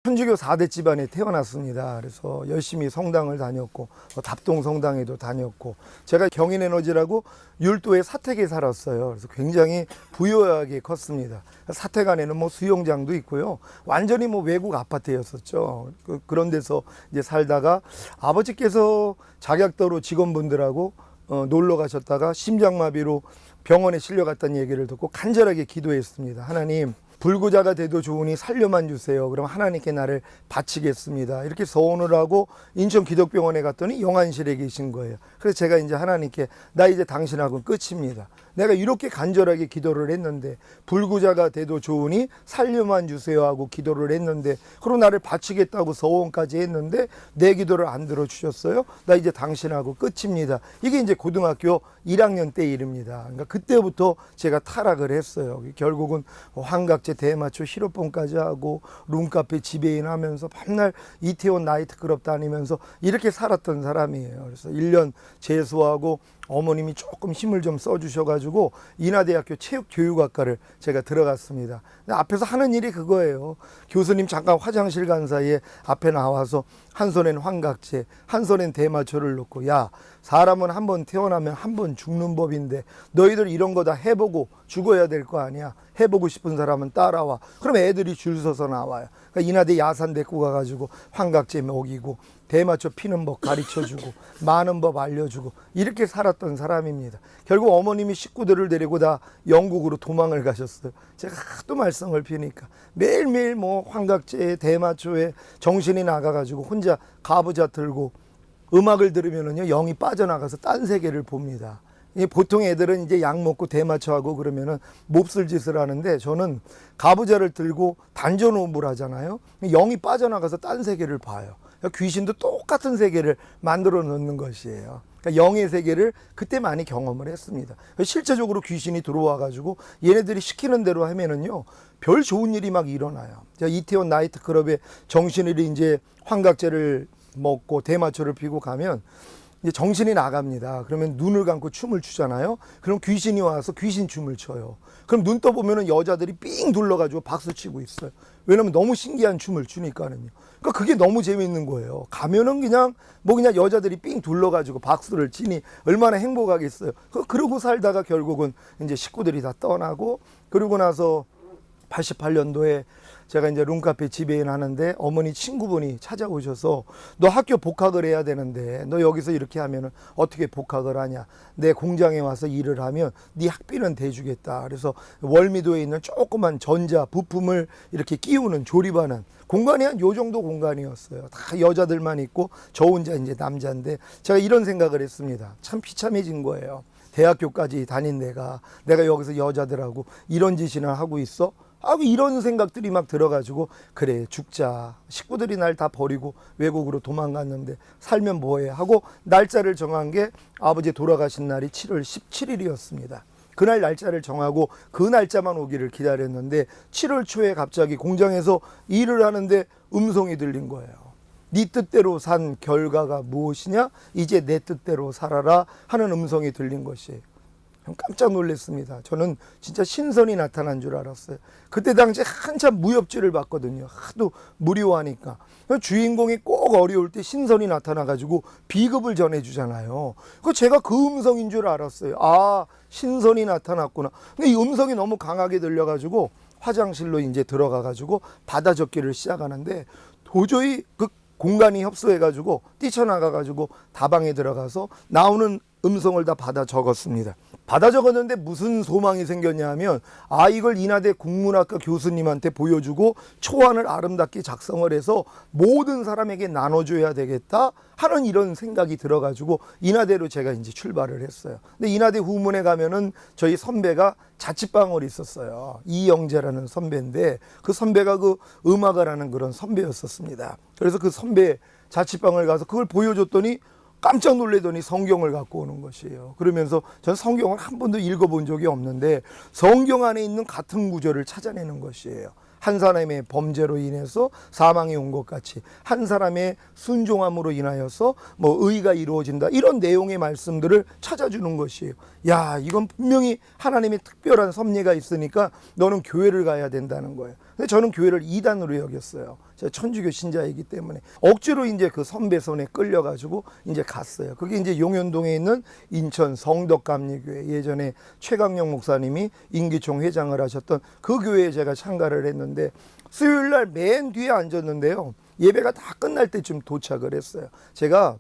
천주교 4대 집안에 태어났습니다. 그래서 열심히 성당을 다녔고 답동 성당에도 다녔고 제가 경인에너지라고 율도의 사택에 살았어요. 그래서 굉장히 부유하게 컸습니다. 사택 안에는 뭐 수영장도 있고요. 완전히 뭐 외국 아파트였었죠. 그런 데서 이제 살다가 아버지께서 작약도로 직원분들하고 놀러 가셨다가 심장마비로 병원에 실려갔다는 얘기를 듣고 간절하게 기도했습니다. 하나님, 불구자가 돼도 좋으니 살려만 주세요. 그럼 하나님께 나를 바치겠습니다. 이렇게 서원을 하고 인천 기독병원에 갔더니 영안실에 계신 거예요. 그래서 제가 이제 하나님께 나 이제 당신하고는 끝입니다. 내가 이렇게 간절하게 기도를 했는데 불구자가 돼도 좋으니 살려만 주세요 하고 기도를 했는데 그리고 나를 바치겠다고 서원까지 했는데 내 기도를 안 들어주셨어요. 나 이제 당신하고 끝입니다. 이게 이제 고등학교 1학년 때 일입니다. 그러니까 그때부터 제가 타락을 했어요. 결국은 환각제, 대마초, 실업범까지 하고 룸카페 지배인 하면서 밤날 이태원 나이트클럽 다니면서 이렇게 살았던 사람이에요. 그래서 1년 재수하고 어머님이 조금 힘을 좀 써주셔가지고 인하대학교 체육교육학과를 제가 들어갔습니다. 앞에서 하는 일이 그거예요. 교수님 잠깐 화장실 간 사이에 앞에 나와서 한 손엔 환각제, 한 손엔 대마초를 놓고 야, 사람은 한 번 태어나면 한 번 죽는 법인데 너희들 이런 거 다 해보고 죽어야 될 거 아니야. 해보고 싶은 사람은 따라와. 그럼 애들이 줄 서서 나와요. 그러니까 인하대 야산 데리고 가가지고 환각제 먹이고 대마초 피는 법 가르쳐주고 많은 법 알려주고 이렇게 살았던 사람입니다. 결국 어머님이 식구들을 데리고 다 영국으로 도망을 가셨어요. 제가 하도 말썽을 피니까 매일매일 뭐 환각제에 대마초에 정신이 나가가지고 혼자 가부좌 들고 음악을 들으면은요 영이 빠져나가서 딴 세계를 봅니다. 보통 애들은 이제 약 먹고 대마초하고 그러면은 몹쓸 짓을 하는데 저는 가부좌를 들고 단전호흡을 하잖아요. 영이 빠져나가서 딴 세계를 봐요. 귀신도 똑같은 세계를 만들어 놓는 것이에요. 그러니까 영의 세계를 그때 많이 경험을 했습니다. 실제적으로 귀신이 들어와 가지고 얘네들이 시키는 대로 하면은요 별 좋은 일이 막 일어나요. 제가 이태원 나이트클럽에 정신일이 이제 환각제를 먹고 대마초를 피고 가면 이제 정신이 나갑니다. 그러면 눈을 감고 춤을 추잖아요. 그럼 귀신이 와서 귀신 춤을 춰요. 그럼 눈 떠보면은 여자들이 삥 둘러가지고 박수 치고 있어요. 왜냐면 너무 신기한 춤을 추니까는요. 그러니까 그게 너무 재밌는 거예요. 가면은 그냥 여자들이 삥 둘러가지고 박수를 치니 얼마나 행복하겠어요. 그러고 살다가 결국은 이제 식구들이 다 떠나고 그러고 나서 88년도에 제가 이제 룸카페 지배인 하는데 어머니 친구분이 찾아오셔서 너 학교 복학을 해야 되는데 너 여기서 이렇게 하면은 어떻게 복학을 하냐. 내 공장에 와서 일을 하면 네 학비는 대주겠다. 그래서 월미도에 있는 조그만 전자 부품을 이렇게 끼우는 조립하는 공간이 한 요 정도 공간이었어요. 다 여자들만 있고 저 혼자 이제 남자인데 제가 이런 생각을 했습니다. 참 비참해진 거예요. 대학교까지 다닌 내가 여기서 여자들하고 이런 짓이나 하고 있어? 이런 생각들이 막 들어가지고 그래 죽자. 식구들이 날 다 버리고 외국으로 도망갔는데 살면 뭐해 하고 날짜를 정한 게 아버지 돌아가신 날이 7월 17일이었습니다. 그날 날짜를 정하고 그 날짜만 오기를 기다렸는데 7월 초에 갑자기 공장에서 일을 하는데 음성이 들린 거예요. 네 뜻대로 산 결과가 무엇이냐? 이제 내 뜻대로 살아라 하는 음성이 들린 것이에요. 깜짝 놀랐습니다. 저는 진짜 신선이 나타난 줄 알았어요. 그때 당시에 한참 무협지를 봤거든요. 하도 무료하니까. 주인공이 꼭 어려울 때 신선이 나타나가지고 비급을 전해주잖아요. 제가 그 음성인 줄 알았어요. 아, 신선이 나타났구나. 근데 이 음성이 너무 강하게 들려가지고 화장실로 이제 들어가가지고 받아 적기를 시작하는데 도저히 그 공간이 협소해가지고 뛰쳐나가가지고 다방에 들어가서 나오는 음성을 다 받아 적었습니다. 받아 적었는데 무슨 소망이 생겼냐 하면 이걸 인하대 국문학과 교수님한테 보여주고 초안을 아름답게 작성을 해서 모든 사람에게 나눠줘야 되겠다 하는 이런 생각이 들어가지고 인하대로 제가 이제 출발을 했어요. 근데 인하대 후문에 가면은 저희 선배가 자취방을 있었어요. 이영재라는 선배인데 그 선배가 그 음악을 하는 그런 선배였었습니다. 그래서 그 선배 자취방을 가서 그걸 보여줬더니 깜짝 놀라더니 성경을 갖고 오는 것이에요. 그러면서 전 성경을 한 번도 읽어본 적이 없는데 성경 안에 있는 같은 구절을 찾아내는 것이에요. 한 사람의 범죄로 인해서 사망이 온 것 같이 한 사람의 순종함으로 인하여서 뭐 의가 이루어진다. 이런 내용의 말씀들을 찾아주는 것이에요. 야, 이건 분명히 하나님의 특별한 섭리가 있으니까 너는 교회를 가야 된다는 거예요. 근데 저는 교회를 이단으로 여겼어요. 제가 천주교 신자이기 때문에 억지로 이제 그 선배 손에 끌려가지고 이제 갔어요. 그게 이제 용현동에 있는 인천 성덕감리교회, 예전에 최강령 목사님이 임기총 회장을 하셨던 그 교회에 제가 참가를 했는데, 수요일 날 맨 뒤에 앉았는데요, 예배가 다 끝날 때쯤 도착을 했어요. 제가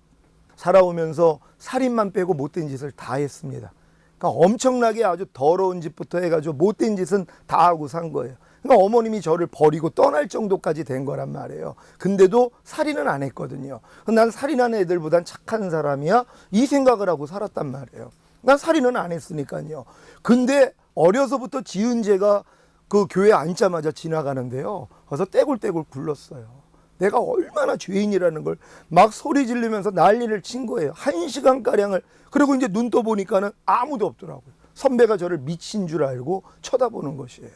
살아오면서 살인만 빼고 못된 짓을 다 했습니다. 그러니까 엄청나게 아주 더러운 짓부터 해가지고 못된 짓은 다 하고 산 거예요. 그러니까 어머님이 저를 버리고 떠날 정도까지 된 거란 말이에요. 근데도 살인은 안 했거든요. 난 살인하는 애들보단 착한 사람이야, 이 생각을 하고 살았단 말이에요. 난 살인은 안 했으니까요. 근데 어려서부터 지은 죄가 그 교회 앉자마자 지나가는데요, 그래서 떼굴떼굴 굴렀어요. 내가 얼마나 죄인이라는 걸 막 소리 지르면서 난리를 친 거예요. 1시간가량을. 그리고 이제 눈 떠보니까는 아무도 없더라고요. 선배가 저를 미친 줄 알고 쳐다보는 것이에요.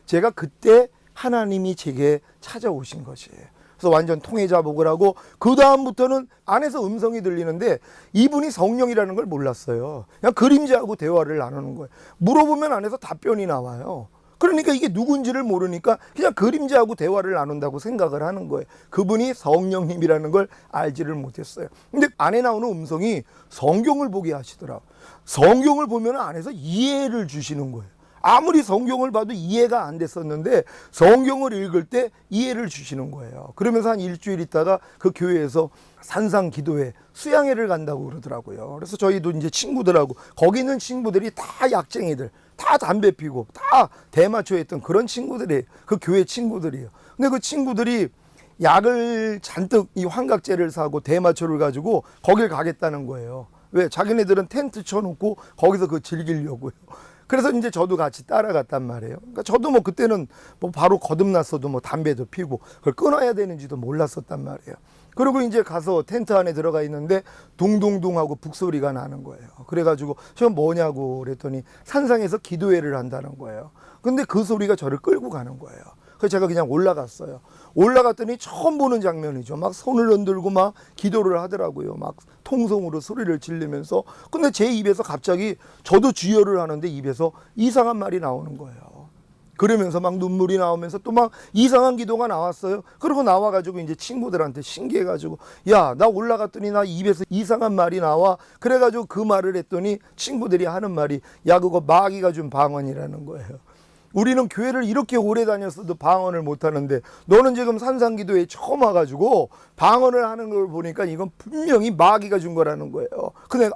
제가 그때 하나님이 제게 찾아오신 것이에요. 그래서 완전 통해자복을 하고, 그 다음부터는 안에서 음성이 들리는데 이분이 성령이라는 걸 몰랐어요. 그냥 그림자하고 대화를 나누는 거예요. 물어보면 안에서 답변이 나와요. 그러니까 이게 누군지를 모르니까 그냥 그림자하고 대화를 나눈다고 생각을 하는 거예요. 그분이 성령님이라는 걸 알지를 못했어요. 근데 안에 나오는 음성이 성경을 보게 하시더라고요. 성경을 보면 안에서 이해를 주시는 거예요. 아무리 성경을 봐도 이해가 안 됐었는데 성경을 읽을 때 이해를 주시는 거예요. 그러면서 한 일주일 있다가 그 교회에서 산상 기도회, 수양회를 간다고 그러더라고요. 그래서 저희도 이제 친구들하고, 거기 있는 친구들이 다 약쟁이들, 다 담배 피고 다 대마초 했던 그런 친구들이에요. 그 교회 친구들이에요. 근데 그 친구들이 약을 잔뜩, 이 환각제를 사고 대마초를 가지고 거길 가겠다는 거예요. 왜? 자기네들은 텐트 쳐놓고 거기서 그 즐기려고요. 그래서 이제 저도 같이 따라갔단 말이에요. 그러니까 저도 뭐 그때는 뭐 바로 거듭났어도 뭐 담배도 피고 그걸 끊어야 되는지도 몰랐었단 말이에요. 그리고 이제 가서 텐트 안에 들어가 있는데 둥둥둥 하고 북소리가 나는 거예요. 그래가지고 저 뭐냐고 그랬더니 산상에서 기도회를 한다는 거예요. 근데 그 소리가 저를 끌고 가는 거예요. 그래서 제가 그냥 올라갔어요. 올라갔더니 처음 보는 장면이죠. 막 손을 흔들고 막 기도를 하더라고요. 막 통성으로 소리를 지르면서. 근데 제 입에서 갑자기, 저도 주여를 하는데 입에서 이상한 말이 나오는 거예요. 그러면서 막 눈물이 나오면서 또 막 이상한 기도가 나왔어요. 그리고 나와가지고 이제 친구들한테 신기해가지고, 야, 나 올라갔더니 나 입에서 이상한 말이 나와. 그래가지고 그 말을 했더니 친구들이 하는 말이, 야, 그거 마귀가 준 방언이라는 거예요. 우리는 교회를 이렇게 오래 다녔어도 방언을 못하는데 너는 지금 산상기도에 처음 와가지고 방언을 하는 걸 보니까 이건 분명히 마귀가 준 거라는 거예요. 근데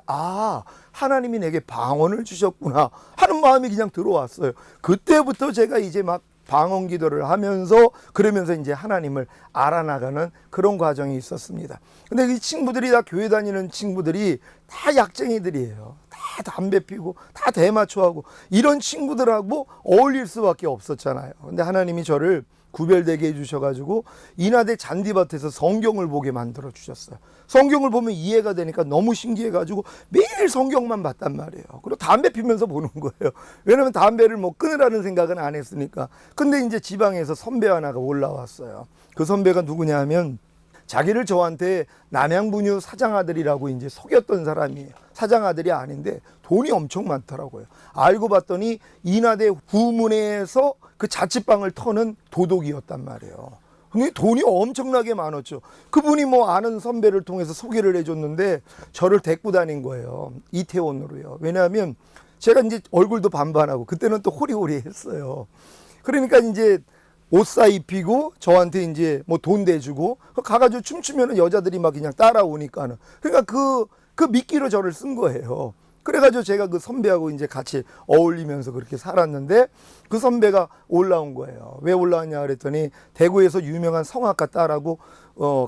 하나님이 내게 방언을 주셨구나 하는 마음이 그냥 들어왔어요. 그때부터 제가 이제 막 방언 기도를 하면서, 그러면서 이제 하나님을 알아나가는 그런 과정이 있었습니다. 근데 이 친구들이 다, 교회 다니는 친구들이 다 약쟁이들이에요. 다 담배 피고 다 대마초하고 이런 친구들하고 어울릴 수밖에 없었잖아요. 근데 하나님이 저를 구별되게 해주셔가지고 인하대 잔디밭에서 성경을 보게 만들어 주셨어요. 성경을 보면 이해가 되니까 너무 신기해가지고 매일 성경만 봤단 말이에요. 그리고 담배 피면서 보는 거예요. 왜냐면 담배를 뭐 끊으라는 생각은 안 했으니까. 근데 이제 지방에서 선배 하나가 올라왔어요. 그 선배가 누구냐 하면, 자기를 저한테 남양분유 사장아들이라고 이제 속였던 사람이에요. 사장아들이 아닌데 돈이 엄청 많더라고요. 알고 봤더니 인하대 후문에서 그 자취방을 터는 도둑이었단 말이에요. 근데 돈이 엄청나게 많았죠. 그분이 뭐 아는 선배를 통해서 소개를 해줬는데 저를 데리고 다닌 거예요. 이태원으로요. 왜냐하면 제가 이제 얼굴도 반반하고 그때는 또 호리호리했어요. 그러니까 이제 옷 사 입히고 저한테 이제 뭐 돈 대주고 가가지고 춤추면은 여자들이 막 그냥 따라오니까는, 그러니까 그 미끼로 저를 쓴 거예요. 그래가지고 제가 그 선배하고 이제 같이 어울리면서 그렇게 살았는데, 그 선배가 올라온 거예요. 왜 올라왔냐 그랬더니 대구에서 유명한 성악가 딸하고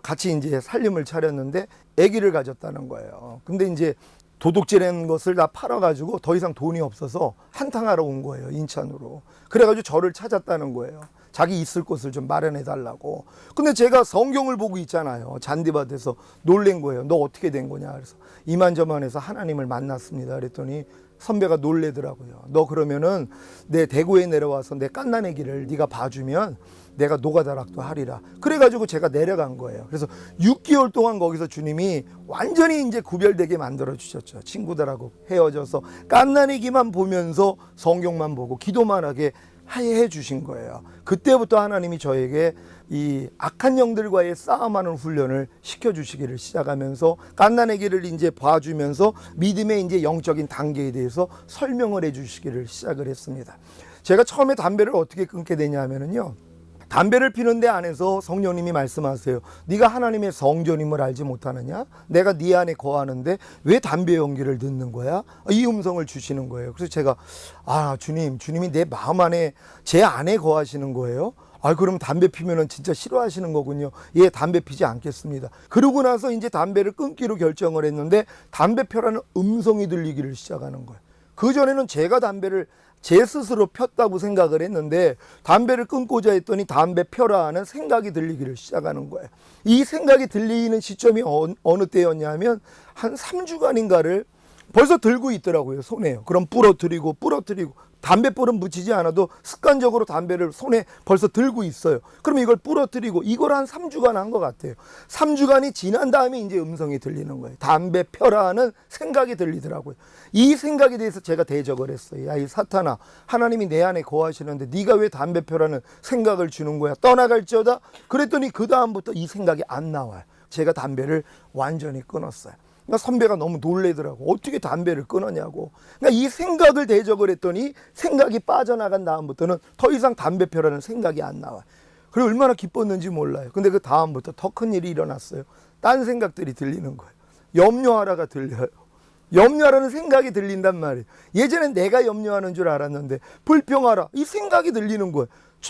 같이 이제 살림을 차렸는데 아기를 가졌다는 거예요. 근데 이제 도둑질한 것을 다 팔아가지고 더 이상 돈이 없어서 한탕하러 온 거예요, 인천으로. 그래가지고 저를 찾았다는 거예요. 자기 있을 곳을 좀 마련해 달라고. 근데 제가 성경을 보고 있잖아요. 잔디밭에서 놀란 거예요. 너 어떻게 된 거냐. 그래서 이만저만해서 하나님을 만났습니다. 그랬더니 선배가 놀래더라고요. 너 그러면은 내 대구에 내려와서 내 깐난애기를 네가 봐주면 내가 노가다락도 하리라. 그래가지고 제가 내려간 거예요. 그래서 6개월 동안 거기서 주님이 완전히 이제 구별되게 만들어 주셨죠. 친구들하고 헤어져서 깐난애기만 보면서 성경만 보고 기도만 하게 해 주신 거예요. 그때부터 하나님이 저에게 이 악한 영들과의 싸움하는 훈련을 시켜주시기를 시작하면서 갓난아기를 이제 봐주면서 믿음의 이제 영적인 단계에 대해서 설명을 해주시기를 시작을 했습니다. 제가 처음에 담배를 어떻게 끊게 되냐면요. 담배를 피는 데 안에서 성령님이 말씀하세요. 네가 하나님의 성전임을 알지 못하느냐? 내가 네 안에 거하는데 왜 담배 연기를 듣는 거야? 이 음성을 주시는 거예요. 그래서 제가 주님이 내 마음 안에 제 안에 거하시는 거예요. 그럼 담배 피면은 진짜 싫어하시는 거군요. 예, 담배 피지 않겠습니다. 그러고 나서 이제 담배를 끊기로 결정을 했는데 담배 펴라는 음성이 들리기를 시작하는 거예요. 그전에는 제가 담배를 제 스스로 폈다고 생각을 했는데 담배를 끊고자 했더니 담배 펴라 하는 생각이 들리기를 시작하는 거예요. 이 생각이 들리는 시점이 어느 때였냐면 한 3주간인가를 벌써 들고 있더라고요. 손에요. 그럼 부러뜨리고 담배불은 묻히지 않아도 습관적으로 담배를 손에 벌써 들고 있어요. 그럼 이걸 부러뜨리고 이걸 한 3주간 한 것 같아요. 3주간이 지난 다음에 이제 음성이 들리는 거예요. 담배 펴라 하는 생각이 들리더라고요. 이 생각에 대해서 제가 대적을 했어요. 야, 이 사탄아, 하나님이 내 안에 거하시는데 네가 왜 담배 펴라는 생각을 주는 거야? 떠나갈지어다. 그랬더니 그 다음부터 이 생각이 안 나와요. 제가 담배를 완전히 끊었어요. 그러니까 선배가 너무 놀래더라고. 어떻게 담배를 끊었냐고. 그러니까 이 생각을 대적을 했더니 생각이 빠져나간 다음부터는 더 이상 담배 펴라는 생각이 안 나와요. 그리고 얼마나 기뻤는지 몰라요. 근데 그 다음부터 더 큰 일이 일어났어요. 딴 생각들이 들리는 거예요. 염려하라가 들려요. 염려하라는 생각이 들린단 말이에요. 예전엔 내가 염려하는 줄 알았는데 불평하라 이 생각이 들리는 거예요.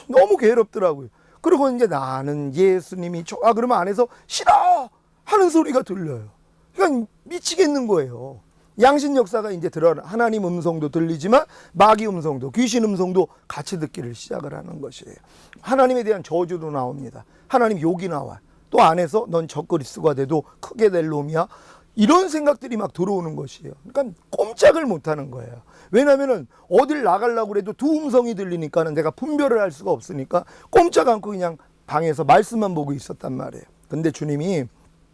너무 괴롭더라고요. 그리고 이제 나는 예수님이 좋아 그러면 안에서 싫어 하는 소리가 들려요. 그러니까 미치겠는 거예요. 양신 역사가 이제 드러나 하나님 음성도 들리지만 마귀 음성도 귀신 음성도 같이 듣기를 시작을 하는 것이에요. 하나님에 대한 저주도 나옵니다. 하나님 욕이 나와요. 또 안에서 넌 적그리스도가 돼도 크게 될 놈이야. 이런 생각들이 막 들어오는 것이에요. 그러니까 꼼짝을 못하는 거예요. 왜냐하면 어딜 나가려고 해도 두 음성이 들리니까는 내가 분별을 할 수가 없으니까 꼼짝 않고 그냥 방에서 말씀만 보고 있었단 말이에요. 근데 주님이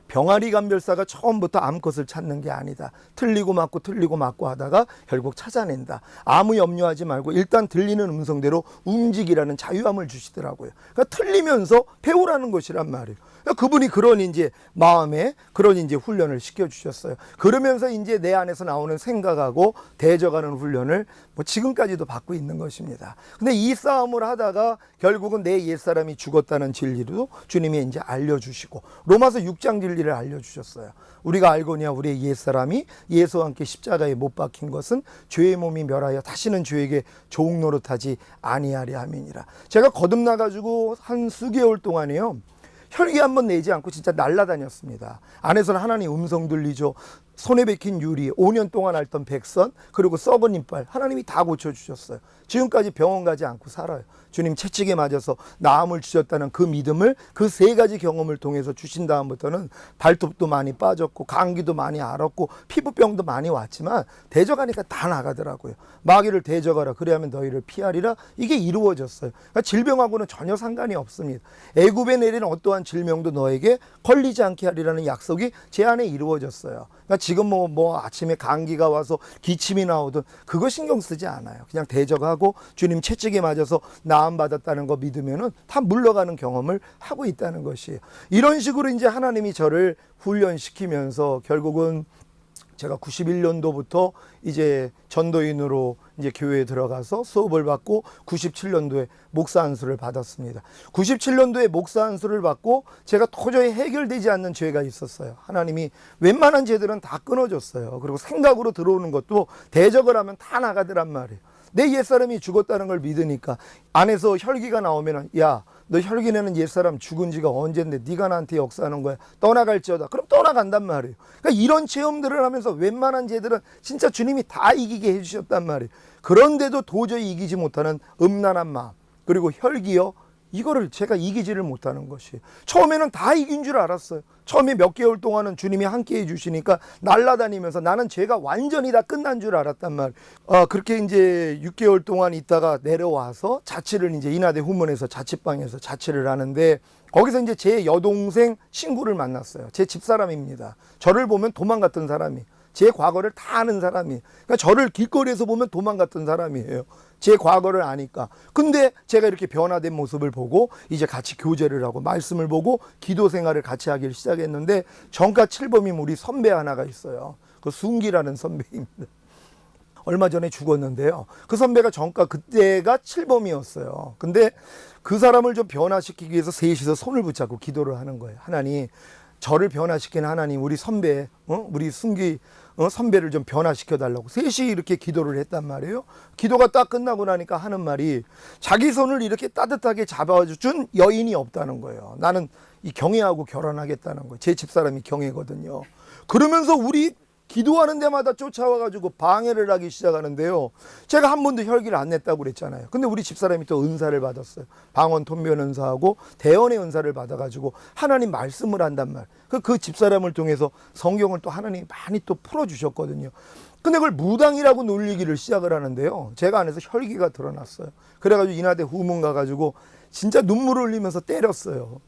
병아리 감별사가 처음부터 암컷을 찾는 게 아니다. 틀리고 맞고 하다가 결국 찾아낸다. 아무 염려하지 말고 일단 들리는 음성대로 움직이라는 자유함을 주시더라고요. 그러니까 틀리면서 배우라는 것이란 말이에요. 그러니까 그분이 그런 이제 마음에 그런 이제 훈련을 시켜주셨어요. 그러면서 이제 내 안에서 나오는 생각하고 대적하는 훈련을 뭐 지금까지도 받고 있는 것입니다. 근데 이 싸움을 하다가 결국은 내 옛사람이 죽었다는 진리도 주님이 이제 알려주시고 로마서 6장 진리를 알려주셨어요. 우리가 알거니와 우리의 옛사람이 예수와 함께 십자가에 못 박힌 것은 죄의 몸이 멸하여 다시는 죄에게 종노릇하지 아니하리 함이니라. 제가 거듭나가지고 한 수개월 동안에요. 혈기 한번 내지 않고 진짜 날라다녔습니다. 안에서는 하나님 음성 들리죠. 손에 박힌 유리, 5년 동안 앓던 백선, 그리고 썩은 이빨 하나님이 다 고쳐주셨어요. 지금까지 병원 가지 않고 살아요. 주님 채찍에 맞아서 나음을 주셨다는 그 믿음을 그 세 가지 경험을 통해서 주신 다음부터는 발톱도 많이 빠졌고 감기도 많이 앓았고 피부병도 많이 왔지만 대적하니까 다 나가더라고요. 마귀를 대적하라 그래야만 너희를 피하리라. 이게 이루어졌어요. 그러니까 질병하고는 전혀 상관이 없습니다. 애굽에 내린 어떠한 질병도 너에게 걸리지 않게 하리라는 약속이 제 안에 이루어졌어요. 그러니까 지금 뭐 아침에 감기가 와서 기침이 나오든 그거 신경 쓰지 않아요. 그냥 대적하고 주님 채찍에 맞아서 나음 받았다는 거 믿으면은 다 물러가는 경험을 하고 있다는 것이에요. 이런 식으로 이제 하나님이 저를 훈련시키면서 결국은 제가 91년도부터 이제 전도인으로 이제 교회에 들어가서 수업을 받고 97년도에 목사 안수를 받았습니다. 97년도에 목사 안수를 받고 제가 도저히 해결되지 않는 죄가 있었어요. 하나님이 웬만한 죄들은 다 끊어줬어요. 그리고 생각으로 들어오는 것도 대적을 하면 다 나가더란 말이에요. 내 옛사람이 죽었다는 걸 믿으니까 안에서 혈기가 나오면 야, 너 혈기 내는 옛사람 죽은 지가 언젠데 네가 나한테 역사하는 거야. 떠나갈지어다. 그럼 떠나간단 말이에요. 그러니까 이런 체험들을 하면서 웬만한 죄들은 진짜 주님이 다 이기게 해주셨단 말이에요. 그런데도 도저히 이기지 못하는 음란한 마음 그리고 혈기요. 이거를 제가 이기지를 못하는 것이에요. 처음에는 다 이긴 줄 알았어요. 처음에 몇 개월 동안은 주님이 함께 해주시니까 날아다니면서 나는 죄가 완전히 다 끝난 줄 알았단 말이에요. 그렇게 이제 6개월 동안 있다가 내려와서 자취를 이제 인하대 후문에서 자취방에서 자취를 하는데 거기서 이제 제 여동생 친구를 만났어요. 제 집사람입니다. 저를 보면 도망갔던 사람이. 제 과거를 다 아는 사람이에요. 그러니까 저를 길거리에서 보면 도망갔던 사람이에요. 제 과거를 아니까. 근데 제가 이렇게 변화된 모습을 보고 이제 같이 교제를 하고 말씀을 보고 기도 생활을 같이 하기를 시작했는데, 정가 7범인 우리 선배 하나가 있어요. 그 순기라는 선배입니다. 얼마 전에 죽었는데요. 그 선배가 정가 그때가 7범이었어요. 근데 그 사람을 좀 변화시키기 위해서 셋이서 손을 붙잡고 기도를 하는 거예요. 하나님, 저를 변화시키는 하나님, 우리 선배, 우리 순기 선배를 좀 변화시켜 달라고 셋이 이렇게 기도를 했단 말이에요. 기도가 딱 끝나고 나니까 하는 말이, 자기 손을 이렇게 따뜻하게 잡아준 여인이 없다는 거예요. 나는 이 경혜하고 결혼하겠다는 거예요. 제 집사람이 경혜거든요. 그러면서 우리 기도하는 데마다 쫓아와가지고 방해를 하기 시작하는데요. 제가 한 번도 혈기를 안 냈다고 그랬잖아요. 근데 우리 집사람이 또 은사를 받았어요. 방언 통변 은사하고 대언의 은사를 받아가지고 하나님 말씀을 한단 말. 그 집사람을 통해서 성경을 또 하나님이 많이 또 풀어주셨거든요. 근데 그걸 무당이라고 놀리기를 시작을 하는데요. 제가 안에서 혈기가 드러났어요. 그래가지고 인하대 후문 가가지고 진짜 눈물을 흘리면서 때렸어요.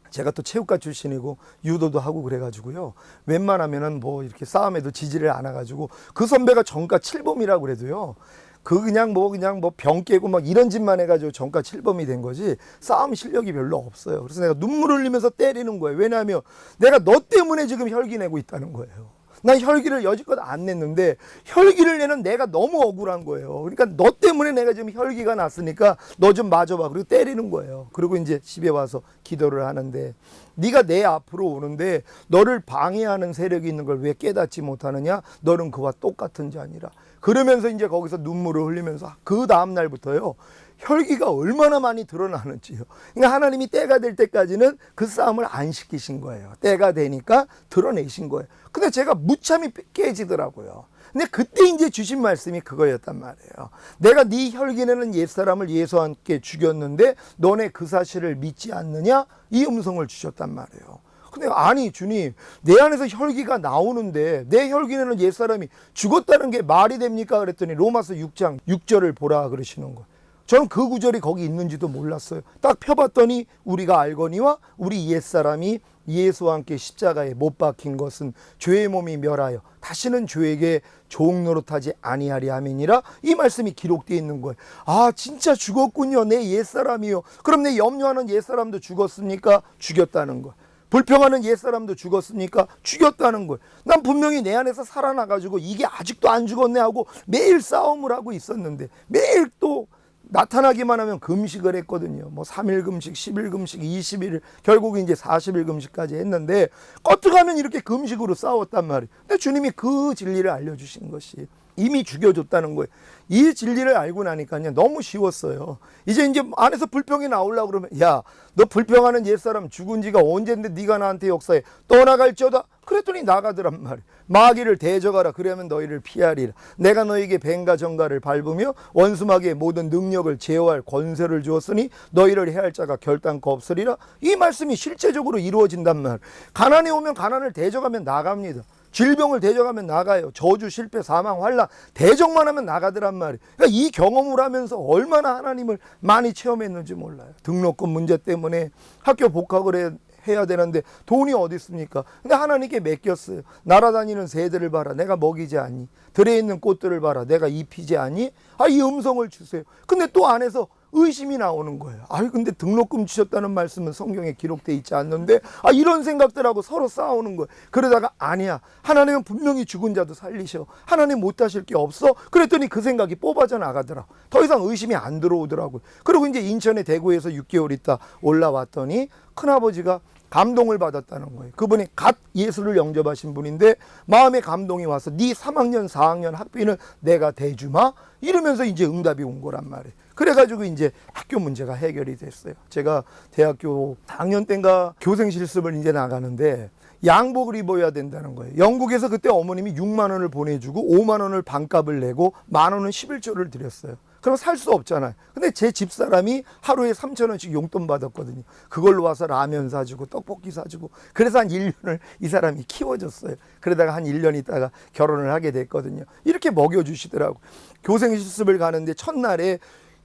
제가 또 체육과 출신이고 유도도 하고 그래가지고요. 웬만하면은 뭐 이렇게 싸움에도 지지를 않아가지고, 그 선배가 정가 7범이라고 그래도요. 그냥 뭐 병 깨고 막 이런 짓만 해가지고 정가 7범이 된 거지 싸움 실력이 별로 없어요. 그래서 내가 눈물을 흘리면서 때리는 거예요. 왜냐하면 내가 너 때문에 지금 혈기 내고 있다는 거예요. 난 혈기를 여지껏 안 냈는데 혈기를 내는 내가 너무 억울한 거예요. 그러니까 너 때문에 내가 지금 혈기가 났으니까 너 좀 맞아봐. 그리고 때리는 거예요. 그리고 이제 집에 와서 기도를 하는데, 네가 내 앞으로 오는데 너를 방해하는 세력이 있는 걸 왜 깨닫지 못하느냐? 너는 그와 똑같은 자니라. 그러면서 이제 거기서 눈물을 흘리면서 그 다음 날부터요. 혈기가 얼마나 많이 드러나는지요. 그러니까 하나님이 때가 될 때까지는 그 싸움을 안 시키신 거예요. 때가 되니까 드러내신 거예요. 근데 제가 무참히 깨지더라고요. 근데 그때 이제 주신 말씀이 그거였단 말이에요. 내가 네 혈기내는 옛사람을 예수와 함께 죽였는데 너네 그 사실을 믿지 않느냐? 이 음성을 주셨단 말이에요. 근데 아니 주님, 내 안에서 혈기가 나오는데 내 혈기내는 옛사람이 죽었다는 게 말이 됩니까? 그랬더니 로마서 6장 6절을 보라 그러시는 거예요. 저는 그 구절이 거기 있는지도 몰랐어요. 딱 펴봤더니 우리가 알거니와 우리 옛사람이 예수와 함께 십자가에 못 박힌 것은 죄의 몸이 멸하여 다시는 죄에게 종 노릇하지 아니하리 함이니라. 이 말씀이 기록되어 있는 거예요. 아, 진짜 죽었군요. 내 옛사람이요. 그럼 내 염려하는 옛사람도 죽었습니까? 죽였다는 거예요. 불평하는 옛사람도 죽었습니까? 죽였다는 거예요. 난 분명히 내 안에서 살아나가지고 이게 아직도 안 죽었네 하고 매일 싸움을 하고 있었는데, 매일 또 나타나기만 하면 금식을 했거든요. 뭐 3일 금식, 10일 금식, 20일, 결국 이제 40일 금식까지 했는데 껐어가면 이렇게 금식으로 싸웠단 말이에요. 근데 주님이 그 진리를 알려주신 것이 이미 죽여줬다는 거예요. 이 진리를 알고 나니까요, 너무 쉬웠어요. 이제 안에서 불평이 나오려고 그러면, 야, 너 불평하는 옛사람 죽은 지가 언젠데 네가 나한테 역사에 떠나갈지어다. 그랬더니 나가더란 말이에요. 마귀를 대적하라. 그러면 너희를 피하리라. 내가 너에게 뱀과 정갈을 밟으며 원수마귀의 모든 능력을 제어할 권세를 주었으니 너희를 해할 자가 결단코 없으리라. 이 말씀이 실제적으로 이루어진단 말이에요. 가난에 오면 가난을 대적하면 나갑니다. 질병을 대적하면 나가요. 저주, 실패, 사망, 환난 대적만 하면 나가더란 말이에요. 그러니까 이 경험을 하면서 얼마나 하나님을 많이 체험했는지 몰라요. 등록금 문제 때문에 학교 복학을 해야 되는데 돈이 어디 있습니까? 근데 하나님께 맡겼어요. 날아다니는 새들을 봐라. 내가 먹이지 않니? 들에 있는 꽃들을 봐라. 내가 입히지 않니? 이 음성을 주세요. 근데 또 안에서 의심이 나오는 거예요. 근데 등록금 주셨다는 말씀은 성경에 기록되어 있지 않는데, 이런 생각들하고 서로 싸우는 거예요. 그러다가 아니야, 하나님은 분명히 죽은 자도 살리셔. 하나님 못하실 게 없어. 그랬더니 그 생각이 뽑아져 나가더라. 더 이상 의심이 안 들어오더라고요. 그리고 이제 인천의 대구에서 6개월 있다 올라왔더니 큰아버지가 감동을 받았다는 거예요. 그분이 갓 예수를 영접하신 분인데 마음에 감동이 와서 네 3학년 4학년 학비는 내가 대주마 이러면서 이제 응답이 온 거란 말이에요. 그래가지고 이제 학교 문제가 해결이 됐어요. 제가 대학교 4학년 때인가 교생 실습을 이제 나가는데 양복을 입어야 된다는 거예요. 영국에서 그때 어머님이 6만 원을 보내주고 5만 원을 반값을 내고 1만 원은 11조를 드렸어요. 그럼 살 수 없잖아요. 근데 제 집사람이 하루에 3,000원씩 용돈 받았거든요. 그걸로 와서 라면 사주고 떡볶이 사주고, 그래서 한 1년을 이 사람이 키워줬어요. 그러다가 한 1년 있다가 결혼을 하게 됐거든요. 이렇게 먹여주시더라고. 교생 실습을 가는데 첫날에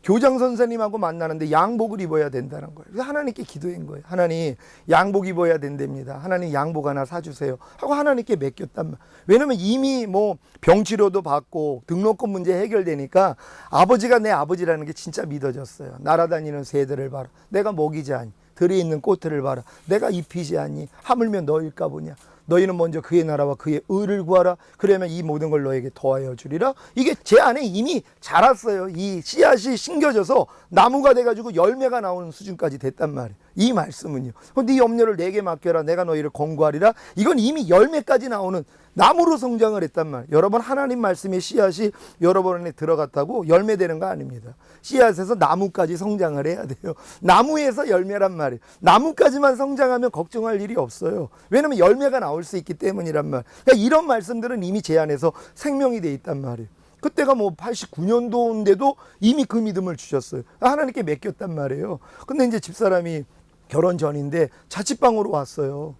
교장 선생님하고 만나는데 양복을 입어야 된다는 거예요. 그래서 하나님께 기도한 거예요. 하나님, 양복 입어야 된답니다. 하나님, 양복 하나 사주세요 하고 하나님께 맡겼단 말이에요. 왜냐면 이미 뭐 병치료도 받고 등록금 문제 해결되니까 아버지가 내 아버지라는 게 진짜 믿어졌어요. 날아다니는 새들을 봐라, 내가 먹이지 않니? 들에 있는 꽃들을 봐라, 내가 입히지 않니? 하물며 너일까 보냐? 너희는 먼저 그의 나라와 그의 의를 구하라. 그러면 이 모든 걸 너에게 더하여 주리라. 이게 제 안에 이미 자랐어요. 이 씨앗이 심겨져서 나무가 돼가지고 열매가 나오는 수준까지 됐단 말이에요. 이 말씀은요. 네 염려를 내게 맡겨라. 내가 너희를 권고하리라. 이건 이미 열매까지 나오는 나무로 성장을 했단 말이에요. 여러분, 하나님 말씀의 씨앗이 여러분 안에 들어갔다고 열매되는 거 아닙니다. 씨앗에서 나무까지 성장을 해야 돼요. 나무에서 열매란 말이에요. 나무까지만 성장하면 걱정할 일이 없어요. 왜냐하면 열매가 나올 수 있기 때문이란 말이에요. 그러니까 이런 말씀들은 이미 제 안에서 생명이 돼 있단 말이에요. 그때가 뭐 89년도인데도 이미 그 믿음을 주셨어요. 하나님께 맡겼단 말이에요. 근데 이제 집사람이 결혼 전인데 자취방으로 왔어요.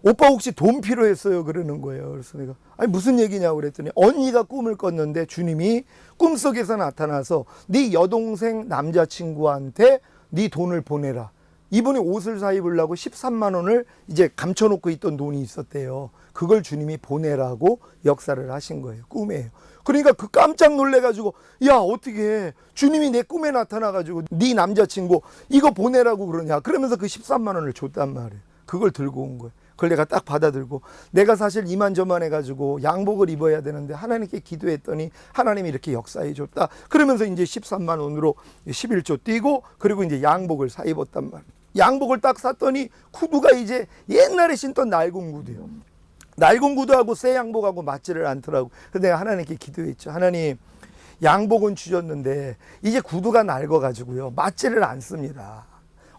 오빠 혹시 돈 필요했어요? 그러는 거예요. 그래서 내가 아니 무슨 얘기냐고 그랬더니 언니가 꿈을 꿨는데 주님이 꿈속에서 나타나서 네 여동생 남자친구한테 네 돈을 보내라. 이분이 옷을 사 입으려고 13만 원을 이제 감춰놓고 있던 돈이 있었대요. 그걸 주님이 보내라고 역사를 하신 거예요. 꿈에요. 그러니까 그 깜짝 놀래가지고 야 어떻게 주님이 내 꿈에 나타나가지고 네 남자친구 이거 보내라고 그러냐. 그러면서 그 13만 원을 줬단 말이에요. 그걸 들고 온 거예요. 그걸 내가 딱 받아들고 내가 사실 이만저만 해가지고 양복을 입어야 되는데 하나님께 기도했더니 하나님이 이렇게 역사해 줬다. 그러면서 이제 13만 원으로 11조 띄고 그리고 이제 양복을 사 입었단 말이에요. 양복을 딱 샀더니 구두가 이제 옛날에 신던 낡은 구두예요. 낡은 구두하고 새 양복하고 맞지를 않더라고. 그래서 내가 하나님께 기도했죠. 하나님, 양복은 주셨는데 이제 구두가 낡아가지고요 맞지를 않습니다.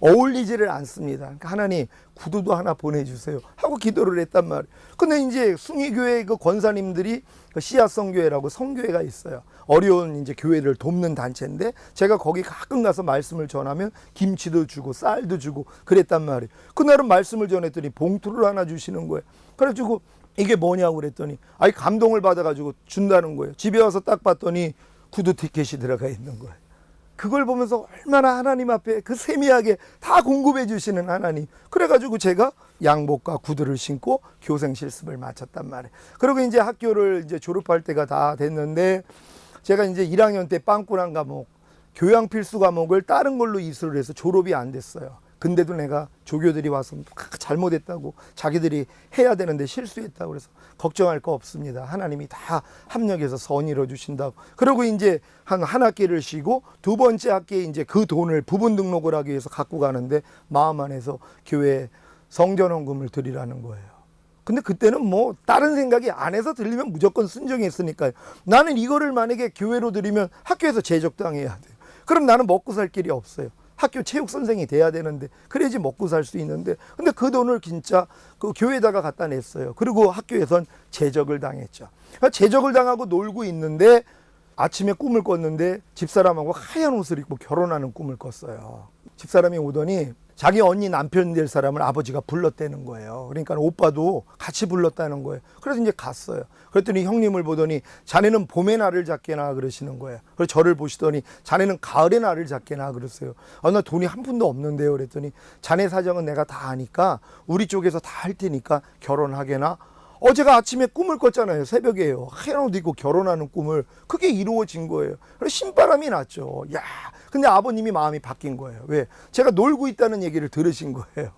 어울리지를 않습니다. 그러니까 하나님 구두도 하나 보내주세요 하고 기도를 했단 말이에요. 근데 이제 숭의교회 그 권사님들이 그 씨앗 성교회라고 성교회가 있어요. 어려운 이제 교회를 돕는 단체인데 제가 거기 가끔 가서 말씀을 전하면 김치도 주고 쌀도 주고 그랬단 말이에요. 그날은 말씀을 전했더니 봉투를 하나 주시는 거예요. 그래가지고 이게 뭐냐고 그랬더니 아이 감동을 받아가지고 준다는 거예요. 집에 와서 딱 봤더니 구두 티켓이 들어가 있는 거예요. 그걸 보면서 얼마나 하나님 앞에 그 세미하게 다 공급해 주시는 하나님. 그래가지고 제가 양복과 구두를 신고 교생 실습을 마쳤단 말이에요. 그리고 이제 학교를 이제 졸업할 때가 다 됐는데 제가 이제 1학년 때 빵꾸난 과목, 교양 필수 과목을 다른 걸로 이수를 해서 졸업이 안 됐어요. 근데도 내가 조교들이 와서 잘못했다고 자기들이 해야 되는데 실수했다고 그래서 걱정할 거 없습니다. 하나님이 다 합력해서 선이로 주신다고. 그리고 이제 한 학기를 쉬고 두 번째 학기에 이제 그 돈을 부분 등록을 하기 위해서 갖고 가는데 마음 안에서 교회에 성전원금을 드리라는 거예요. 근데 그때는 뭐 다른 생각이 안에서 들리면 무조건 순종했으니까요. 나는 이거를 만약에 교회로 드리면 학교에서 제적당해야 돼요. 그럼 나는 먹고 살 길이 없어요. 학교 체육 선생이 돼야 되는데 그래야지 먹고 살 수 있는데 근데 그 돈을 진짜 그 교회에다가 갖다 냈어요. 그리고 학교에선 제적을 당했죠. 제적을 당하고 놀고 있는데 아침에 꿈을 꿨는데 집사람하고 하얀 옷을 입고 결혼하는 꿈을 꿨어요. 집사람이 오더니 자기 언니 남편 될 사람을 아버지가 불렀다는 거예요. 그러니까 오빠도 같이 불렀다는 거예요. 그래서 이제 갔어요. 그랬더니 형님을 보더니 자네는 봄의 날을 잡게나 그러시는 거예요. 그래서 저를 보시더니 자네는 가을의 날을 잡게나 그랬어요. 나 돈이 한 푼도 없는데요. 그랬더니 자네 사정은 내가 다 아니까 우리 쪽에서 다 할 테니까 결혼하게나. 어제가 아침에 꿈을 꿨잖아요. 새벽에요. 하얀 옷 입고 결혼하는 꿈을. 그게 이루어진 거예요. 그래서 신바람이 났죠. 야, 근데 아버님이 마음이 바뀐 거예요. 왜? 제가 놀고 있다는 얘기를 들으신 거예요.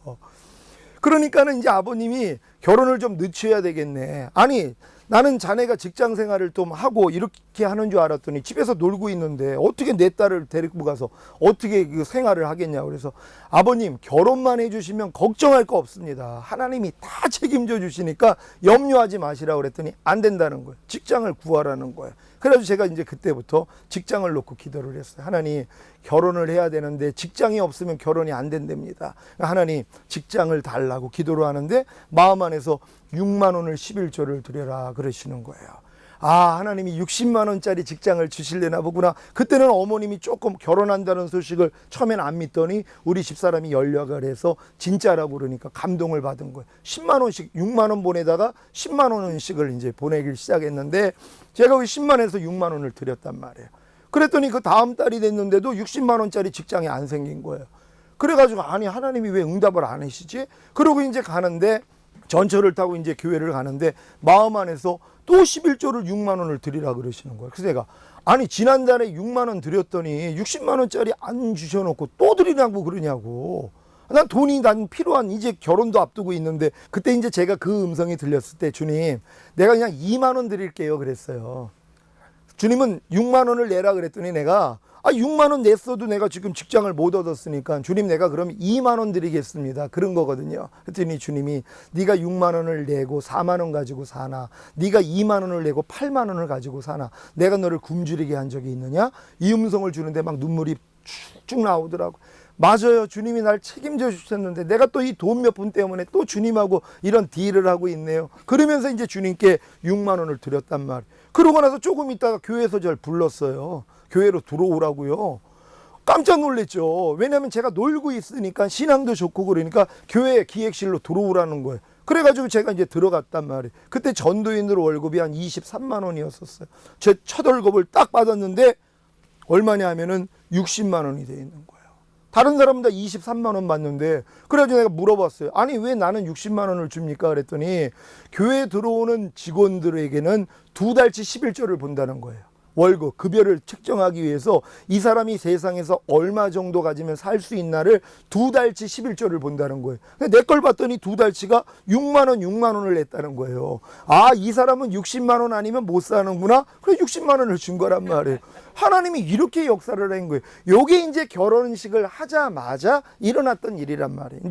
그러니까는 이제 아버님이 결혼을 좀 늦춰야 되겠네. 아니, 나는 자네가 직장 생활을 좀 하고 이렇게 하는 줄 알았더니 집에서 놀고 있는데 어떻게 내 딸을 데리고 가서 어떻게 그 생활을 하겠냐고. 그래서 아버님 결혼만 해주시면 걱정할 거 없습니다. 하나님이 다 책임져 주시니까 염려하지 마시라고 그랬더니 안 된다는 거예요. 직장을 구하라는 거예요. 그래서 제가 이제 그때부터 직장을 놓고 기도를 했어요. 하나님 결혼을 해야 되는데 직장이 없으면 결혼이 안 된답니다. 하나님 직장을 달라고 기도를 하는데 마음 안에서 6만 원을 11조를 드려라 그러시는 거예요. 아, 하나님이 60만 원짜리 직장을 주실래나 보구나. 그때는 어머님이 조금 결혼한다는 소식을 처음엔 안 믿더니 우리 집사람이 연락을 해서 진짜라고 그러니까 감동을 받은 거예요. 10만 원씩 6만 원 보내다가 10만 원씩을 이제 보내기 시작했는데 제가 그 10만 원에서 6만 원을 드렸단 말이에요. 그랬더니 그 다음 달이 됐는데도 60만 원짜리 직장이 안 생긴 거예요. 그래가지고 아니 하나님이 왜 응답을 안 하시지? 그러고 이제 가는데 전철을 타고 이제 교회를 가는데 마음 안에서 또 11조를 6만 원을 드리라 그러시는 거예요. 그래서 내가 아니 지난달에 6만 원 드렸더니 60만 원짜리 안 주셔놓고 또 드리라고 그러냐고. 난 필요한 이제 결혼도 앞두고 있는데 그때 이제 제가 그 음성이 들렸을 때 주님 내가 그냥 2만 원 드릴게요 그랬어요. 주님은 6만 원을 내라 그랬더니 내가 6만 원 냈어도 내가 지금 직장을 못 얻었으니까 주님 내가 그럼 2만 원 드리겠습니다. 그런 거거든요. 그랬더니 주님이 네가 6만 원을 내고 4만 원 가지고 사나 네가 2만 원을 내고 8만 원을 가지고 사나 내가 너를 굶주리게 한 적이 있느냐? 이 음성을 주는데 막 눈물이 쭉쭉 나오더라고. 맞아요. 주님이 날 책임져 주셨는데 내가 또 이 돈 몇 푼 때문에 또 주님하고 이런 딜을 하고 있네요. 그러면서 이제 주님께 6만 원을 드렸단 말이에요. 그러고 나서 조금 있다가 교회에서 저를 불렀어요. 교회로 들어오라고요. 깜짝 놀랐죠. 왜냐하면 제가 놀고 있으니까 신앙도 좋고 그러니까 교회 기획실로 들어오라는 거예요. 그래가지고 제가 이제 들어갔단 말이에요. 그때 전도인으로 월급이 한 23만 원이었었어요. 제 첫 월급을 딱 받았는데 얼마냐 하면은 60만 원이 돼 있는 거예요. 다른 사람은 다 23만 원 받는데 그래가지고 내가 물어봤어요. 아니 왜 나는 60만 원을 줍니까? 그랬더니 교회에 들어오는 직원들에게는 2달치 11조를 본다는 거예요. 월급, 급여를 책정하기 위해서 이 사람이 세상에서 얼마 정도 가지면 살 수 있나를 2달치 11조를 본다는 거예요. 내 걸 봤더니 2달치가 6만 원을 냈다는 거예요. 아, 이 사람은 60만 원 아니면 못 사는구나? 그래 60만 원을 준 거란 말이에요. 하나님이 이렇게 역사를 한 거예요. 요게 이제 결혼식을 하자마자 일어났던 일이란 말이에요.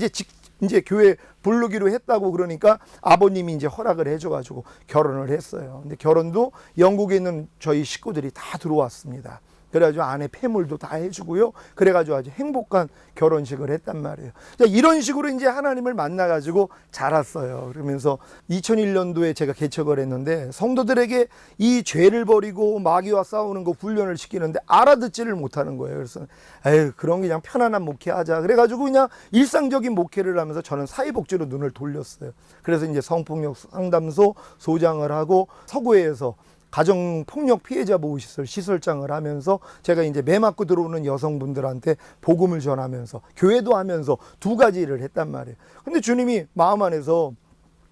이제 교회 부르기로 했다고 그러니까 아버님이 이제 허락을 해줘가지고 결혼을 했어요. 근데 결혼도 영국에 있는 저희 식구들이 다 들어왔습니다. 그래가지고 아내 폐물도 다 해주고요. 그래가지고 아주 행복한 결혼식을 했단 말이에요. 자, 이런 식으로 이제 하나님을 만나가지고 자랐어요. 그러면서 2001년도에 제가 개척을 했는데 성도들에게 이 죄를 버리고 마귀와 싸우는 거 훈련을 시키는데 알아듣지를 못하는 거예요. 그래서 에휴 그런 게 그냥 편안한 목회하자. 그래가지고 그냥 일상적인 목회를 하면서 저는 사회복지로 눈을 돌렸어요. 그래서 이제 성폭력 상담소 소장을 하고 서구에서 가정폭력 피해자 보호시설 시설장을 하면서 제가 이제 매 맞고 들어오는 여성분들한테 복음을 전하면서 교회도 하면서 두 가지 일을 했단 말이에요. 근데 주님이 마음 안에서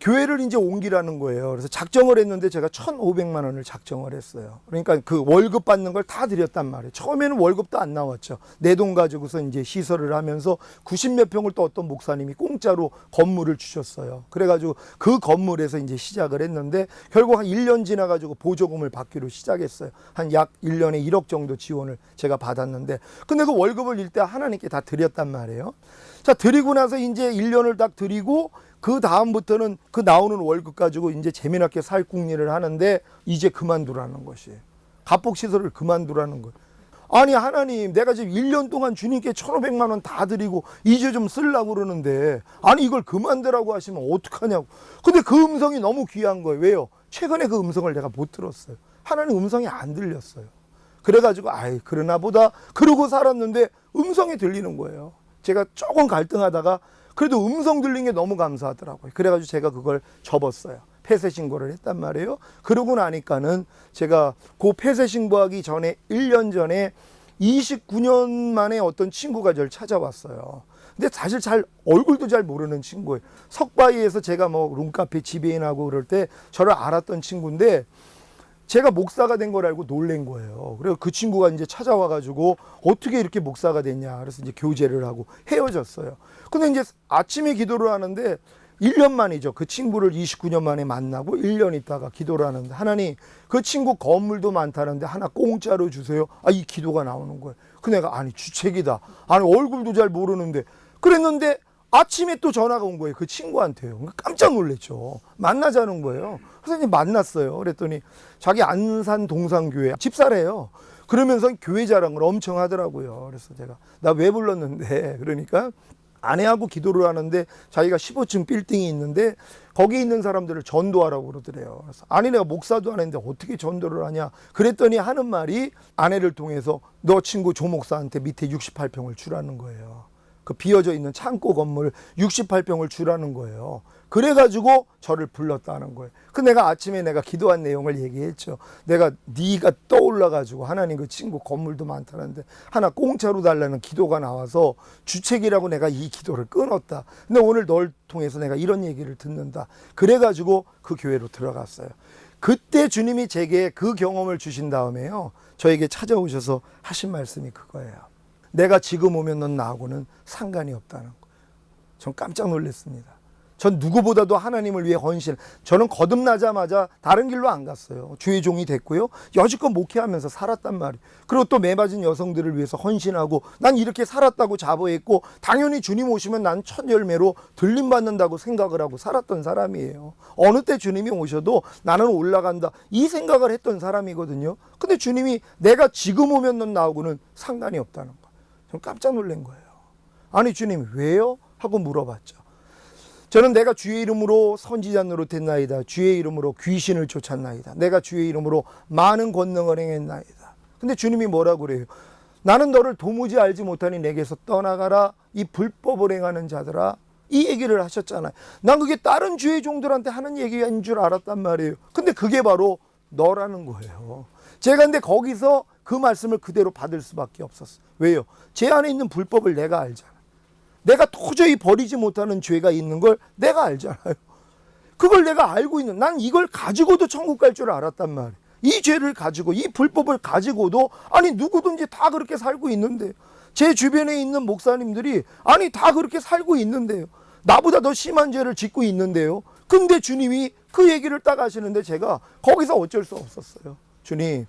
교회를 이제 옮기라는 거예요. 그래서 작정을 했는데 제가 1,500만 원을 작정을 했어요. 그러니까 그 월급 받는 걸 다 드렸단 말이에요. 처음에는 월급도 안 나왔죠. 내 돈 가지고서 이제 시설을 하면서 90몇 평을 또 어떤 목사님이 공짜로 건물을 주셨어요. 그래가지고 그 건물에서 이제 시작을 했는데 결국 한 1년 지나가지고 보조금을 받기로 시작했어요. 한 약 1년에 1억 정도 지원을 제가 받았는데 근데 그 월급을 일단 하나님께 다 드렸단 말이에요. 자, 드리고 나서 이제 1년을 딱 드리고 그 다음부터는 그 나오는 월급 가지고 이제 재미나게 살 궁리를 하는데 이제 그만두라는 것이에요. 갑복시설을 그만두라는 거예요. 아니 하나님 내가 지금 1년 동안 주님께 1,500만 원 다 드리고 이제 좀 쓰려고 그러는데 아니 이걸 그만두라고 하시면 어떡하냐고. 근데 그 음성이 너무 귀한 거예요. 왜요? 최근에 그 음성을 내가 못 들었어요. 하나님 음성이 안 들렸어요. 그래가지고 아이 그러나 보다 그러고 살았는데 음성이 들리는 거예요. 제가 조금 갈등하다가 그래도 음성 들린 게 너무 감사하더라고요. 그래가지고 제가 그걸 접었어요. 폐쇄 신고를 했단 말이에요. 그러고 나니까는 제가 그 폐쇄 신고하기 전에 1년 전에 29년 만에 어떤 친구가 저를 찾아왔어요. 근데 사실 얼굴도 잘 모르는 친구예요. 석바위에서 제가 뭐 룸카페 지배인하고 그럴 때 저를 알았던 친구인데 제가 목사가 된 걸 알고 놀란 거예요. 그래서 그 친구가 이제 찾아와가지고 어떻게 이렇게 목사가 됐냐. 그래서 이제 교제를 하고 헤어졌어요. 근데 이제 아침에 기도를 하는데 1년 만이죠. 그 친구를 29년 만에 만나고 1년 있다가 기도를 하는데 하나님 그 친구 건물도 많다는데 하나 공짜로 주세요. 이 기도가 나오는 거예요. 그 내가 아니 주책이다. 아니 얼굴도 잘 모르는데 그랬는데 아침에 또 전화가 온 거예요. 그 친구한테요. 깜짝 놀랐죠. 만나자는 거예요. 그래서 이제 만났어요. 그랬더니 자기 안산 동산교회 집사래요. 그러면서 교회 자랑을 엄청 하더라고요. 그래서 제가 나 왜 불렀는데 그러니까 아내하고 기도를 하는데 자기가 15층 빌딩이 있는데 거기 있는 사람들을 전도하라고 그러더래요. 그래서 아니 내가 목사도 안 했는데 어떻게 전도를 하냐. 그랬더니 하는 말이 아내를 통해서 너 친구 조 목사한테 밑에 68평을 주라는 거예요. 그 비어져 있는 창고 건물 68평을 주라는 거예요. 그래가지고 저를 불렀다는 거예요. 그 내가 아침에 내가 기도한 내용을 얘기했죠. 네가 떠올라가지고 하나님 그 친구 건물도 많다는데 하나 공짜로 달라는 기도가 나와서 주책이라고 내가 이 기도를 끊었다. 근데 오늘 널 통해서 내가 이런 얘기를 듣는다. 그래가지고 그 교회로 들어갔어요. 그때 주님이 제게 그 경험을 주신 다음에요. 저에게 찾아오셔서 하신 말씀이 그거예요. 내가 지금 오면 넌 나하고는 상관이 없다는 거. 전 깜짝 놀랐습니다. 전 누구보다도 하나님을 위해 헌신. 저는 거듭나자마자 다른 길로 안 갔어요. 주의 종이 됐고요. 여지껏 목회하면서 살았단 말이에요. 그리고 또 매맞은 여성들을 위해서 헌신하고 난 이렇게 살았다고 자부했고 당연히 주님 오시면 난 첫 열매로 들림받는다고 생각을 하고 살았던 사람이에요. 어느 때 주님이 오셔도 나는 올라간다 이 생각을 했던 사람이거든요. 근데 주님이 내가 지금 오면 넌 나하고는 상관이 없다는 거예요. 전 깜짝 놀란 거예요. 아니 주님 왜요? 하고 물어봤죠. 저는 내가 주의 이름으로 선지자 노릇했나이다. 주의 이름으로 귀신을 쫓았나이다. 내가 주의 이름으로 많은 권능을 행했나이다. 근데 주님이 뭐라고 그래요? 나는 너를 도무지 알지 못하니 내게서 떠나가라. 이 불법을 행하는 자들아. 이 얘기를 하셨잖아요. 난 그게 다른 주의 종들한테 하는 얘기인 줄 알았단 말이에요. 근데 그게 바로 너라는 거예요. 제가 근데 거기서 그 말씀을 그대로 받을 수밖에 없었어요. 왜요? 제 안에 있는 불법을 내가 알잖아요. 내가 도저히 버리지 못하는 죄가 있는 걸 내가 알잖아요. 그걸 내가 알고 있는, 난 이걸 가지고도 천국 갈 줄 알았단 말이에요. 이 죄를 가지고, 이 불법을 가지고도, 아니 누구든지 다 그렇게 살고 있는데요. 제 주변에 있는 목사님들이 아니 다 그렇게 살고 있는데요. 나보다 더 심한 죄를 짓고 있는데요. 근데 주님이 그 얘기를 딱 하시는데 제가 거기서 어쩔 수 없었어요. 주님,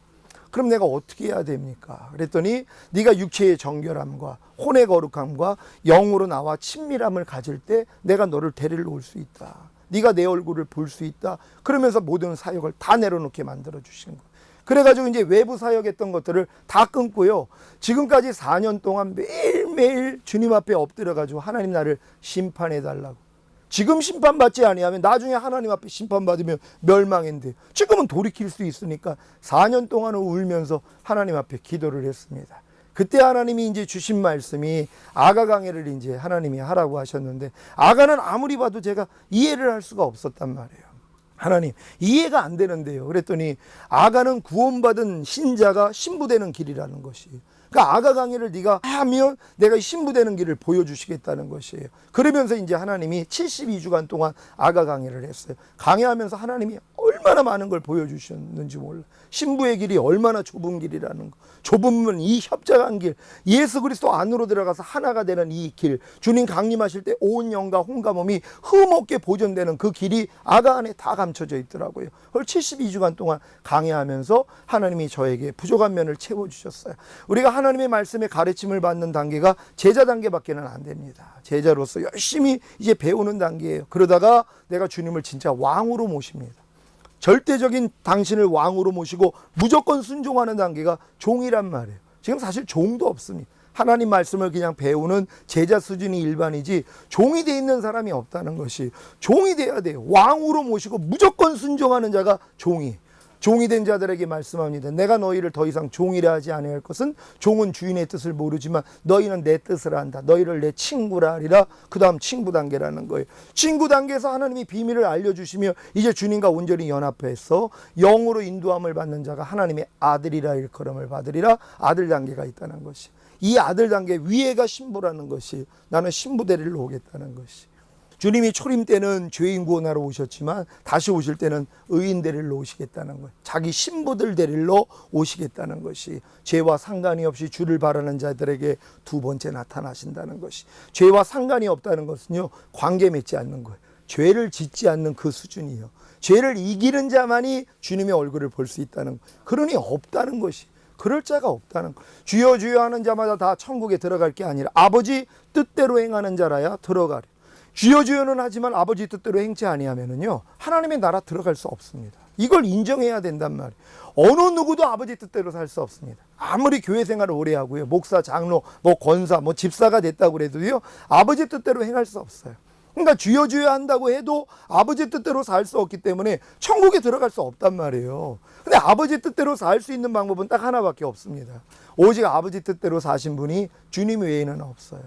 그럼 내가 어떻게 해야 됩니까? 그랬더니 네가 육체의 정결함과 혼의 거룩함과 영으로 나와 친밀함을 가질 때 내가 너를 데리러 올 수 있다. 네가 내 얼굴을 볼 수 있다. 그러면서 모든 사역을 다 내려놓게 만들어 주신 거예요. 그래가지고 이제 외부 사역했던 것들을 다 끊고요. 지금까지 4년 동안 매일매일 주님 앞에 엎드려가지고 하나님 나를 심판해 달라고. 지금 심판받지 아니하면 나중에 하나님 앞에 심판받으면 멸망인데 지금은 돌이킬 수 있으니까 4년 동안은 울면서 하나님 앞에 기도를 했습니다. 그때 하나님이 이제 주신 말씀이 아가 강해를 이제 하나님이 하라고 하셨는데 아가는 아무리 봐도 제가 이해를 할 수가 없었단 말이에요. 하나님 이해가 안 되는데요. 그랬더니 아가는 구원받은 신자가 신부되는 길이라는 것이. 그러니까 아가 강해를 네가 하면 내가 신부되는 길을 보여주시겠다는 것이에요. 그러면서 이제 하나님이 72주간 동안 아가 강해를 했어요. 강해하면서 하나님이 얼마나 많은 걸 보여주셨는지 몰라. 신부의 길이 얼마나 좁은 길이라는 거. 좁으면 이 협착한 길, 예수 그리스도 안으로 들어가서 하나가 되는 이 길, 주님 강림하실 때 온 영과 혼과 몸이 흠없게 보존되는 그 길이 아가 안에 다 감춰져 있더라고요. 그걸 72주간 동안 강해하면서 하나님이 저에게 부족한 면을 채워주셨어요. 우리가 하나님의 말씀에 가르침을 받는 단계가 제자 단계밖에는 안 됩니다. 제자로서 열심히 이제 배우는 단계예요. 그러다가 내가 주님을 진짜 왕으로 모십니다. 절대적인 당신을 왕으로 모시고 무조건 순종하는 단계가 종이란 말이에요. 지금 사실 종도 없습니다. 하나님 말씀을 그냥 배우는 제자 수준이 일반이지 종이 돼 있는 사람이 없다는 것이. 종이 돼야 돼요. 왕으로 모시고 무조건 순종하는 자가 종이. 종이 된 자들에게 말씀합니다. 내가 너희를 더 이상 종이라 하지 아니할 것은 종은 주인의 뜻을 모르지만 너희는 내 뜻을 안다. 너희를 내 친구라 하리라. 그 다음 친구 단계라는 거예요. 친구 단계에서 하나님이 비밀을 알려주시며 이제 주님과 온전히 연합해서 영으로 인도함을 받는 자가 하나님의 아들이라 일컬음을 받으리라. 아들 단계가 있다는 것이. 이 아들 단계 위에가 신부라는 것이. 나는 신부 데리러 오겠다는 것이. 주님이 초림 때는 죄인 구원하러 오셨지만 다시 오실 때는 의인 데리러 오시겠다는 거예요. 자기 신부들 데리러 오시겠다는 것이. 죄와 상관이 없이 주를 바라는 자들에게 두 번째 나타나신다는 것이. 죄와 상관이 없다는 것은요, 관계 맺지 않는 거예요. 죄를 짓지 않는 그 수준이에요. 죄를 이기는 자만이 주님의 얼굴을 볼 수 있다는 거예요. 그러니 없다는 것이. 그럴 자가 없다는 거예요. 주여 주여 하는 자마다 다 천국에 들어갈 게 아니라 아버지 뜻대로 행하는 자라야 들어가리. 주여 주여는 하지만 아버지 뜻대로 행치 아니하면은요 하나님의 나라 들어갈 수 없습니다. 이걸 인정해야 된단 말이에요. 어느 누구도 아버지 뜻대로 살 수 없습니다. 아무리 교회 생활을 오래 하고요, 목사, 장로, 권사, 집사가 됐다고 그래도요 아버지 뜻대로 행할 수 없어요. 그러니까 주여 주여 한다고 해도 아버지 뜻대로 살 수 없기 때문에 천국에 들어갈 수 없단 말이에요. 근데 아버지 뜻대로 살 수 있는 방법은 딱 하나밖에 없습니다. 오직 아버지 뜻대로 사신 분이 주님 외에는 없어요.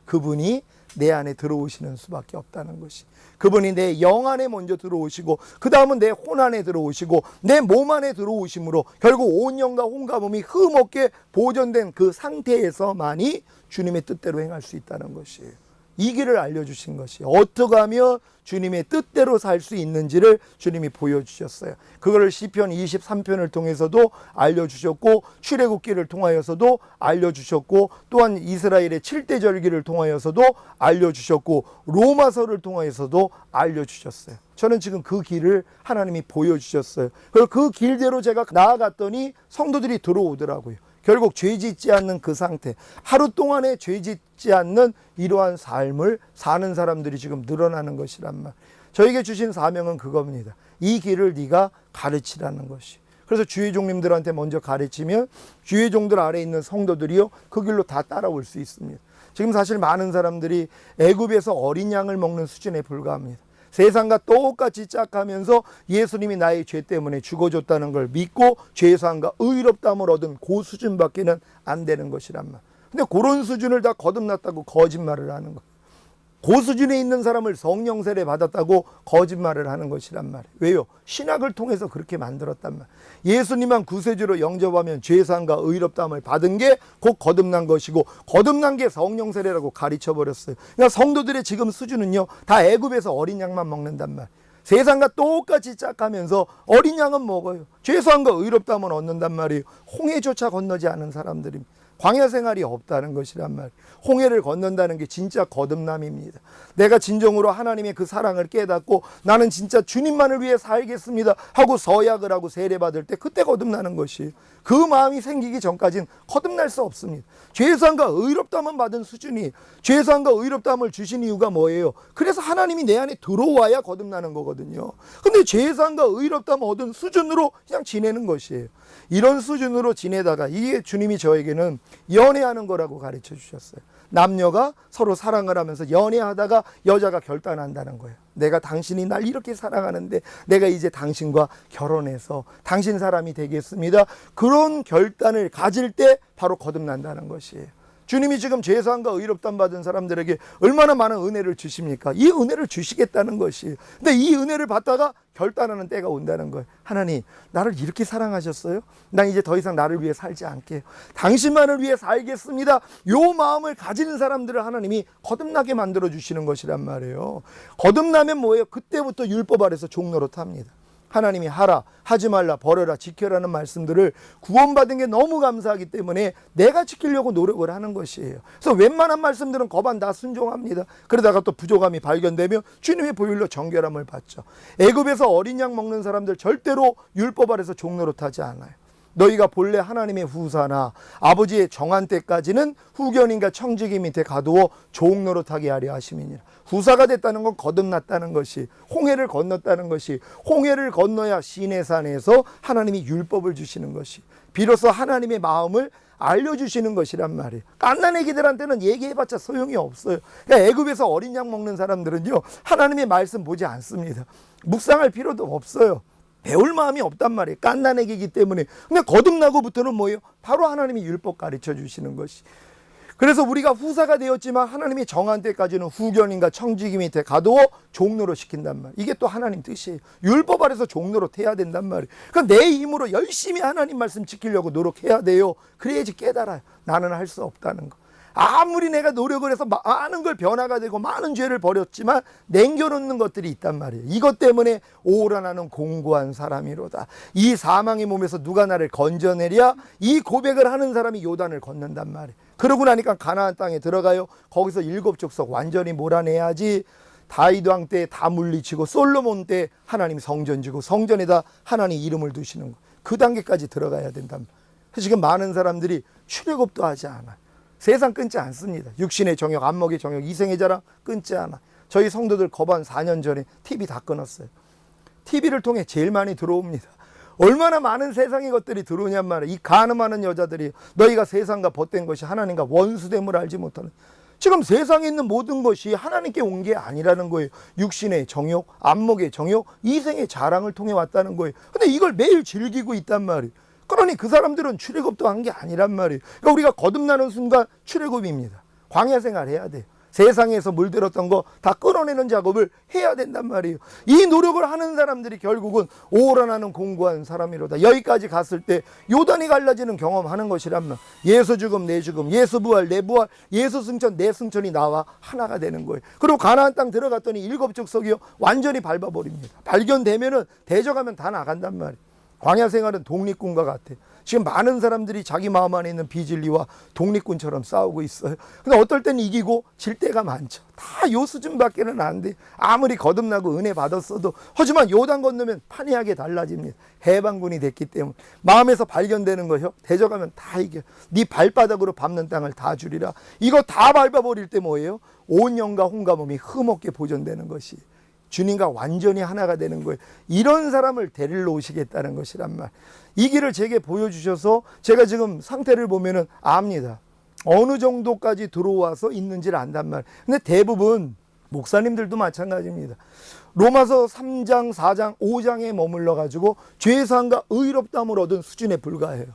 그분이 내 안에 들어오시는 수밖에 없다는 것이. 그분이 내 영 안에 먼저 들어오시고 그 다음은 내 혼 안에 들어오시고 내 몸 안에 들어오심으로 결국 온 영과 혼과 몸이 흠없게 보존된 그 상태에서만이 주님의 뜻대로 행할 수 있다는 것이에요. 이 길을 알려주신 것이 어떻게 하면 주님의 뜻대로 살 수 있는지를 주님이 보여주셨어요. 그거를 시편 23편을 통해서도 알려주셨고 출애굽기를 통하여서도 알려주셨고 또한 이스라엘의 7대 절기를 통하여서도 알려주셨고 로마서를 통하여서도 알려주셨어요. 저는 지금 그 길을 하나님이 보여주셨어요. 그리고 그 길대로 제가 나아갔더니 성도들이 들어오더라고요. 결국 죄 짓지 않는 그 상태, 하루 동안에 죄 짓지 않는 이러한 삶을 사는 사람들이 지금 늘어나는 것이란 말. 저에게 주신 사명은 그겁니다. 이 길을 네가 가르치라는 것이. 그래서 주의 종님들한테 먼저 가르치면 주의 종들 아래에 있는 성도들이요 그 길로 다 따라올 수 있습니다. 지금 사실 많은 사람들이 애굽에서 어린 양을 먹는 수준에 불과합니다. 세상과 똑같이 짝하면서 예수님이 나의 죄 때문에 죽어줬다는 걸 믿고 죄사함과 의롭다함을 얻은 그 수준밖에는 안 되는 것이란 말. 근데 그런 수준을 다 거듭났다고 거짓말을 하는 거. 그 수준에 있는 사람을 성령 세례 받았다고 거짓말을 하는 것이란 말이에요. 왜요? 신학을 통해서 그렇게 만들었단 말이에요. 예수님만 구세주로 영접하면 죄사함과 의롭다함을 받은 게 곧 거듭난 것이고 거듭난 게 성령 세례라고 가르쳐버렸어요. 그러니까 성도들의 지금 수준은요 다 애굽에서 어린 양만 먹는단 말이에요. 세상과 똑같이 짝하면서 어린 양은 먹어요. 죄사함과 의롭다함을 얻는단 말이에요. 홍해조차 건너지 않은 사람들입니다. 광야 생활이 없다는 것이란 말이에요. 홍해를 건넌다는 게 진짜 거듭남입니다. 내가 진정으로 하나님의 그 사랑을 깨닫고 나는 진짜 주님만을 위해 살겠습니다 하고 서약을 하고 세례받을 때 그때 거듭나는 것이에요. 그 마음이 생기기 전까지는 거듭날 수 없습니다. 죄사함과 의롭다함을 받은 수준이 죄사함과 의롭다함을 주신 이유가 뭐예요? 그래서 하나님이 내 안에 들어와야 거듭나는 거거든요. 근데 죄사함과 의롭다함을 얻은 수준으로 그냥 지내는 것이에요. 이런 수준으로 지내다가 이게 주님이 저에게는 연애하는 거라고 가르쳐 주셨어요. 남녀가 서로 사랑을 하면서 연애하다가 여자가 결단한다는 거예요. 내가 당신이 날 이렇게 사랑하는데 내가 이제 당신과 결혼해서 당신 사람이 되겠습니다. 그런 결단을 가질 때 바로 거듭난다는 것이에요. 주님이 지금 죄사함과 의롭다함 받은 사람들에게 얼마나 많은 은혜를 주십니까? 이 은혜를 주시겠다는 것이에요. 근데 이 은혜를 받다가 결단하는 때가 온다는 거예요. 하나님, 나를 이렇게 사랑하셨어요? 난 이제 더 이상 나를 위해 살지 않게요. 당신만을 위해 살겠습니다. 요 마음을 가지는 사람들을 하나님이 거듭나게 만들어 주시는 것이란 말이에요. 거듭나면 뭐예요? 그때부터 율법 아래서 종노릇 합니다. 하나님이 하라, 하지 말라, 버려라, 지켜라는 말씀들을 구원받은 게 너무 감사하기 때문에 내가 지키려고 노력을 하는 것이에요. 그래서 웬만한 말씀들은 거반 다 순종합니다. 그러다가 또 부족함이 발견되면 주님의 보혈로 정결함을 받죠. 애굽에서 어린 양 먹는 사람들 절대로 율법 아래서 종노릇하지 않아요. 너희가 본래 하나님의 후사나 아버지의 정한 때까지는 후견인과 청지기 밑에 가두어 종노릇하게 하려 하심이니라. 후사가 됐다는 건 거듭났다는 것이, 홍해를 건넜다는 것이, 홍해를 건너야 시내산에서 하나님이 율법을 주시는 것이, 비로소 하나님의 마음을 알려주시는 것이란 말이에요. 갓난 애기들한테는 얘기해봤자 소용이 없어요. 그러니까 애굽에서 어린 양 먹는 사람들은요 하나님의 말씀 보지 않습니다. 묵상할 필요도 없어요. 배울 마음이 없단 말이에요. 갓난 애기이기 때문에. 근데 거듭나고부터는 뭐예요? 바로 하나님이 율법 가르쳐 주시는 것이. 그래서 우리가 후사가 되었지만 하나님이 정한 때까지는 후견인과 청지기 밑에 가두어 종노릇 시킨단 말이에요. 이게 또 하나님 뜻이에요. 율법 아래서 종노릇 해야 된단 말이에요. 그러니까 내 힘으로 열심히 하나님 말씀 지키려고 노력해야 돼요. 그래야지 깨달아요. 나는 할 수 없다는 거. 아무리 내가 노력을 해서 많은 걸 변화가 되고 많은 죄를 버렸지만 남겨놓는 것들이 있단 말이에요. 이것 때문에 오라 나는 공고한 사람이로다. 이 사망의 몸에서 누가 나를 건져내랴. 이 고백을 하는 사람이 요단을 건넌단 말이에요. 그러고 나니까 가나안 땅에 들어가요. 거기서 7족속 완전히 몰아내야지. 다윗 왕 때 다 물리치고 솔로몬 때 하나님 성전 지고 성전에다 하나님 이름을 두시는 거. 그 단계까지 들어가야 된단 말이에요. 지금 많은 사람들이 출애굽도 하지 않아요. 세상 끊지 않습니다. 육신의 정욕, 안목의 정욕, 이생의 자랑 끊지 않아. 저희 성도들 거반 4년 전에 TV 다 끊었어요. TV를 통해 제일 많이 들어옵니다. 얼마나 많은 세상의 것들이 들어오냔 말이에요. 이 간음하는 여자들이 너희가 세상과 벗된 것이 하나님과 원수됨을 알지 못하는. 지금 세상에 있는 모든 것이 하나님께 온 게 아니라는 거예요. 육신의 정욕, 안목의 정욕, 이생의 자랑을 통해 왔다는 거예요. 근데 이걸 매일 즐기고 있단 말이에요. 그러니 그 사람들은 출애굽도 한 게 아니란 말이에요. 그러니까 우리가 거듭나는 순간 출애굽입니다. 광야 생활 해야 돼요. 세상에서 물들었던 거 다 끊어내는 작업을 해야 된단 말이에요. 이 노력을 하는 사람들이 결국은 오라나는 공고한 사람이로다. 여기까지 갔을 때 요단이 갈라지는 경험하는 것이란 말. 예수 죽음 내 죽음, 예수 부활 내 부활, 예수 승천 내 승천이 나와 하나가 되는 거예요. 그리고 가나안 땅 들어갔더니 일곱 족속이요 완전히 밟아버립니다. 발견되면은 대적하면 다 나간단 말이에요. 광야 생활은 독립군과 같아. 지금 많은 사람들이 자기 마음 안에 있는 비진리와 독립군처럼 싸우고 있어요. 근데 어떨 때는 이기고 질 때가 많죠. 다 요 수준밖에는 안 돼. 아무리 거듭나고 은혜 받았어도. 하지만 요단 건너면 판이하게 달라집니다. 해방군이 됐기 때문에. 마음에서 발견되는 거요. 대적하면 다 이겨. 네 발바닥으로 밟는 땅을 다 주리라. 이거 다 밟아버릴 때 뭐예요? 온 영과 혼과 몸이 흠없게 보존되는 것이. 주님과 완전히 하나가 되는 거예요. 이런 사람을 데리러 오시겠다는 것이란 말. 이 길을 제게 보여주셔서 제가 지금 상태를 보면은 압니다. 어느 정도까지 들어와서 있는지를 안단 말. 근데 대부분 목사님들도 마찬가지입니다. 로마서 3장, 4장, 5장에 머물러 가지고 죄사함과 의롭다함을 얻은 수준에 불과해요.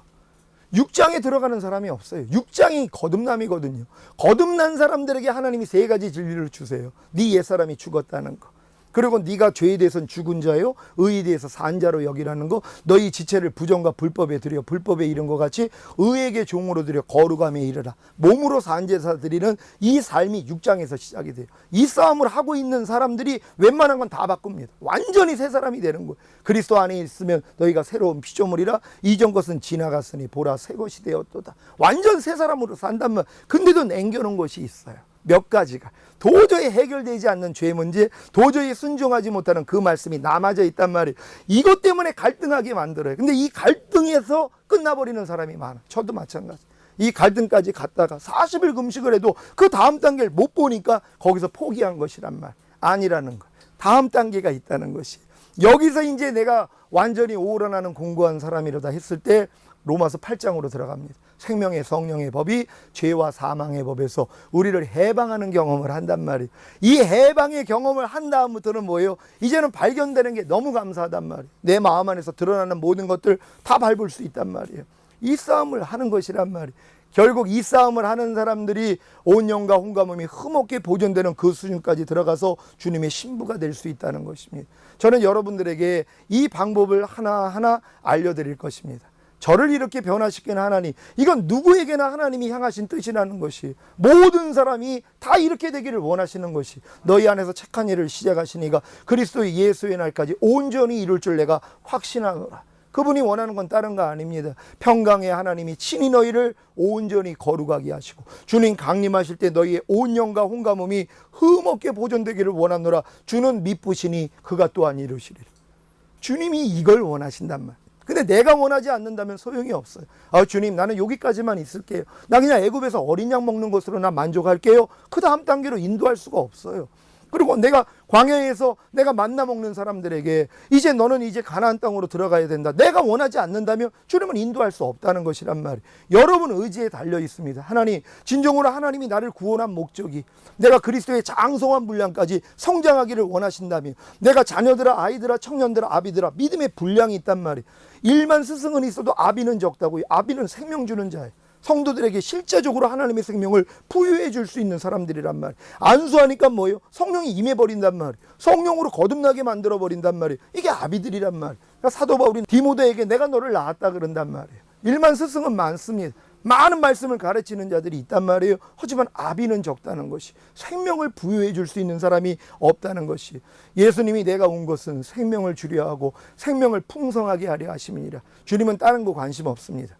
6장에 들어가는 사람이 없어요. 6장이 거듭남이거든요. 거듭난 사람들에게 하나님이 세 가지 진리를 주세요. 네 옛사람이 죽었다는 거. 그리고 네가 죄에 대해서는 죽은 자요 의에 대해서 산 자로 여기라는 거. 너희 지체를 부정과 불법에 드려 불법에 이른 것 같이 의에게 종으로 드려 거룩함에 이르라. 몸으로 산 제사 드리는 이 삶이 6장에서 시작이 돼요. 이 싸움을 하고 있는 사람들이 웬만한 건 다 바꿉니다. 완전히 새 사람이 되는 거예요. 그리스도 안에 있으면 너희가 새로운 피조물이라 이전 것은 지나갔으니 보라 새 것이 되었도다. 완전 새 사람으로 산단 말. 근데도 남겨놓은 것이 있어요. 몇 가지가 도저히 해결되지 않는 죄 문제, 도저히 순종하지 못하는 그 말씀이 남아져 있단 말이에요. 이것 때문에 갈등하게 만들어요. 근데 이 갈등에서 끝나버리는 사람이 많아. 저도 마찬가지. 이 갈등까지 갔다가 40일 금식을 해도 그 다음 단계를 못 보니까 거기서 포기한 것이란 말. 아니라는 거. 다음 단계가 있다는 것이. 여기서 이제 내가 완전히 오라나는 공고한 사람이로다 했을 때 로마서 8장으로 들어갑니다. 생명의 성령의 법이 죄와 사망의 법에서 우리를 해방하는 경험을 한단 말이에요. 이 해방의 경험을 한 다음부터는 뭐예요? 이제는 발견되는 게 너무 감사하단 말이에요. 내 마음 안에서 드러나는 모든 것들 다 밟을 수 있단 말이에요. 이 싸움을 하는 것이란 말이에요. 결국 이 싸움을 하는 사람들이 온 영과 혼과 몸이 흠없게 보존되는 그 수준까지 들어가서 주님의 신부가 될 수 있다는 것입니다. 저는 여러분들에게 이 방법을 하나하나 알려드릴 것입니다. 저를 이렇게 변화시키는 하나님, 이건 누구에게나 하나님이 향하신 뜻이라는 것이, 모든 사람이 다 이렇게 되기를 원하시는 것이, 너희 안에서 착한 일을 시작하시니가 그리스도의 예수의 날까지 온전히 이룰 줄 내가 확신하노라. 그분이 원하는 건 다른 거 아닙니다. 평강의 하나님이 친히 너희를 온전히 거룩하게 하시고 주님 강림하실 때 너희의 온 영과 혼과 몸이 흠없게 보존되기를 원하노라. 주는 미쁘시니 그가 또한 이루시리라. 주님이 이걸 원하신단 말. 근데 내가 원하지 않는다면 소용이 없어요. 주님, 나는 여기까지만 있을게요. 나 그냥 애굽에서 어린 양 먹는 것으로 나 만족할게요. 그 다음 단계로 인도할 수가 없어요. 그리고 내가 광야에서 내가 만나 먹는 사람들에게 이제 너는 이제 가나안 땅으로 들어가야 된다. 내가 원하지 않는다면 주님은 인도할 수 없다는 것이란 말이에요. 여러분 의지에 달려 있습니다. 하나님, 진정으로 하나님이 나를 구원한 목적이 내가 그리스도의 장성한 분량까지 성장하기를 원하신다면, 내가 자녀들아, 아이들아, 청년들아, 아비들아, 믿음의 분량이 있단 말이에요. 일만 스승은 있어도 아비는 적다고요. 아비는 생명 주는 자예요. 성도들에게 실제적으로 하나님의 생명을 부유해 줄 수 있는 사람들이란 말이에요. 안수하니까 뭐예요? 성령이 임해버린단 말이에요. 성령으로 거듭나게 만들어버린단 말이에요. 이게 아비들이란 말이에요. 그러니까 사도 바울이 디모데에게 내가 너를 낳았다 그런단 말이에요. 일만 스승은 많습니다. 많은 말씀을 가르치는 자들이 있단 말이에요. 하지만 아비는 적다는 것이, 생명을 부유해 줄 수 있는 사람이 없다는 것이. 예수님이 내가 온 것은 생명을 주려 하고 생명을 풍성하게 하려 하심이니라. 주님은 다른 거 관심 없습니다.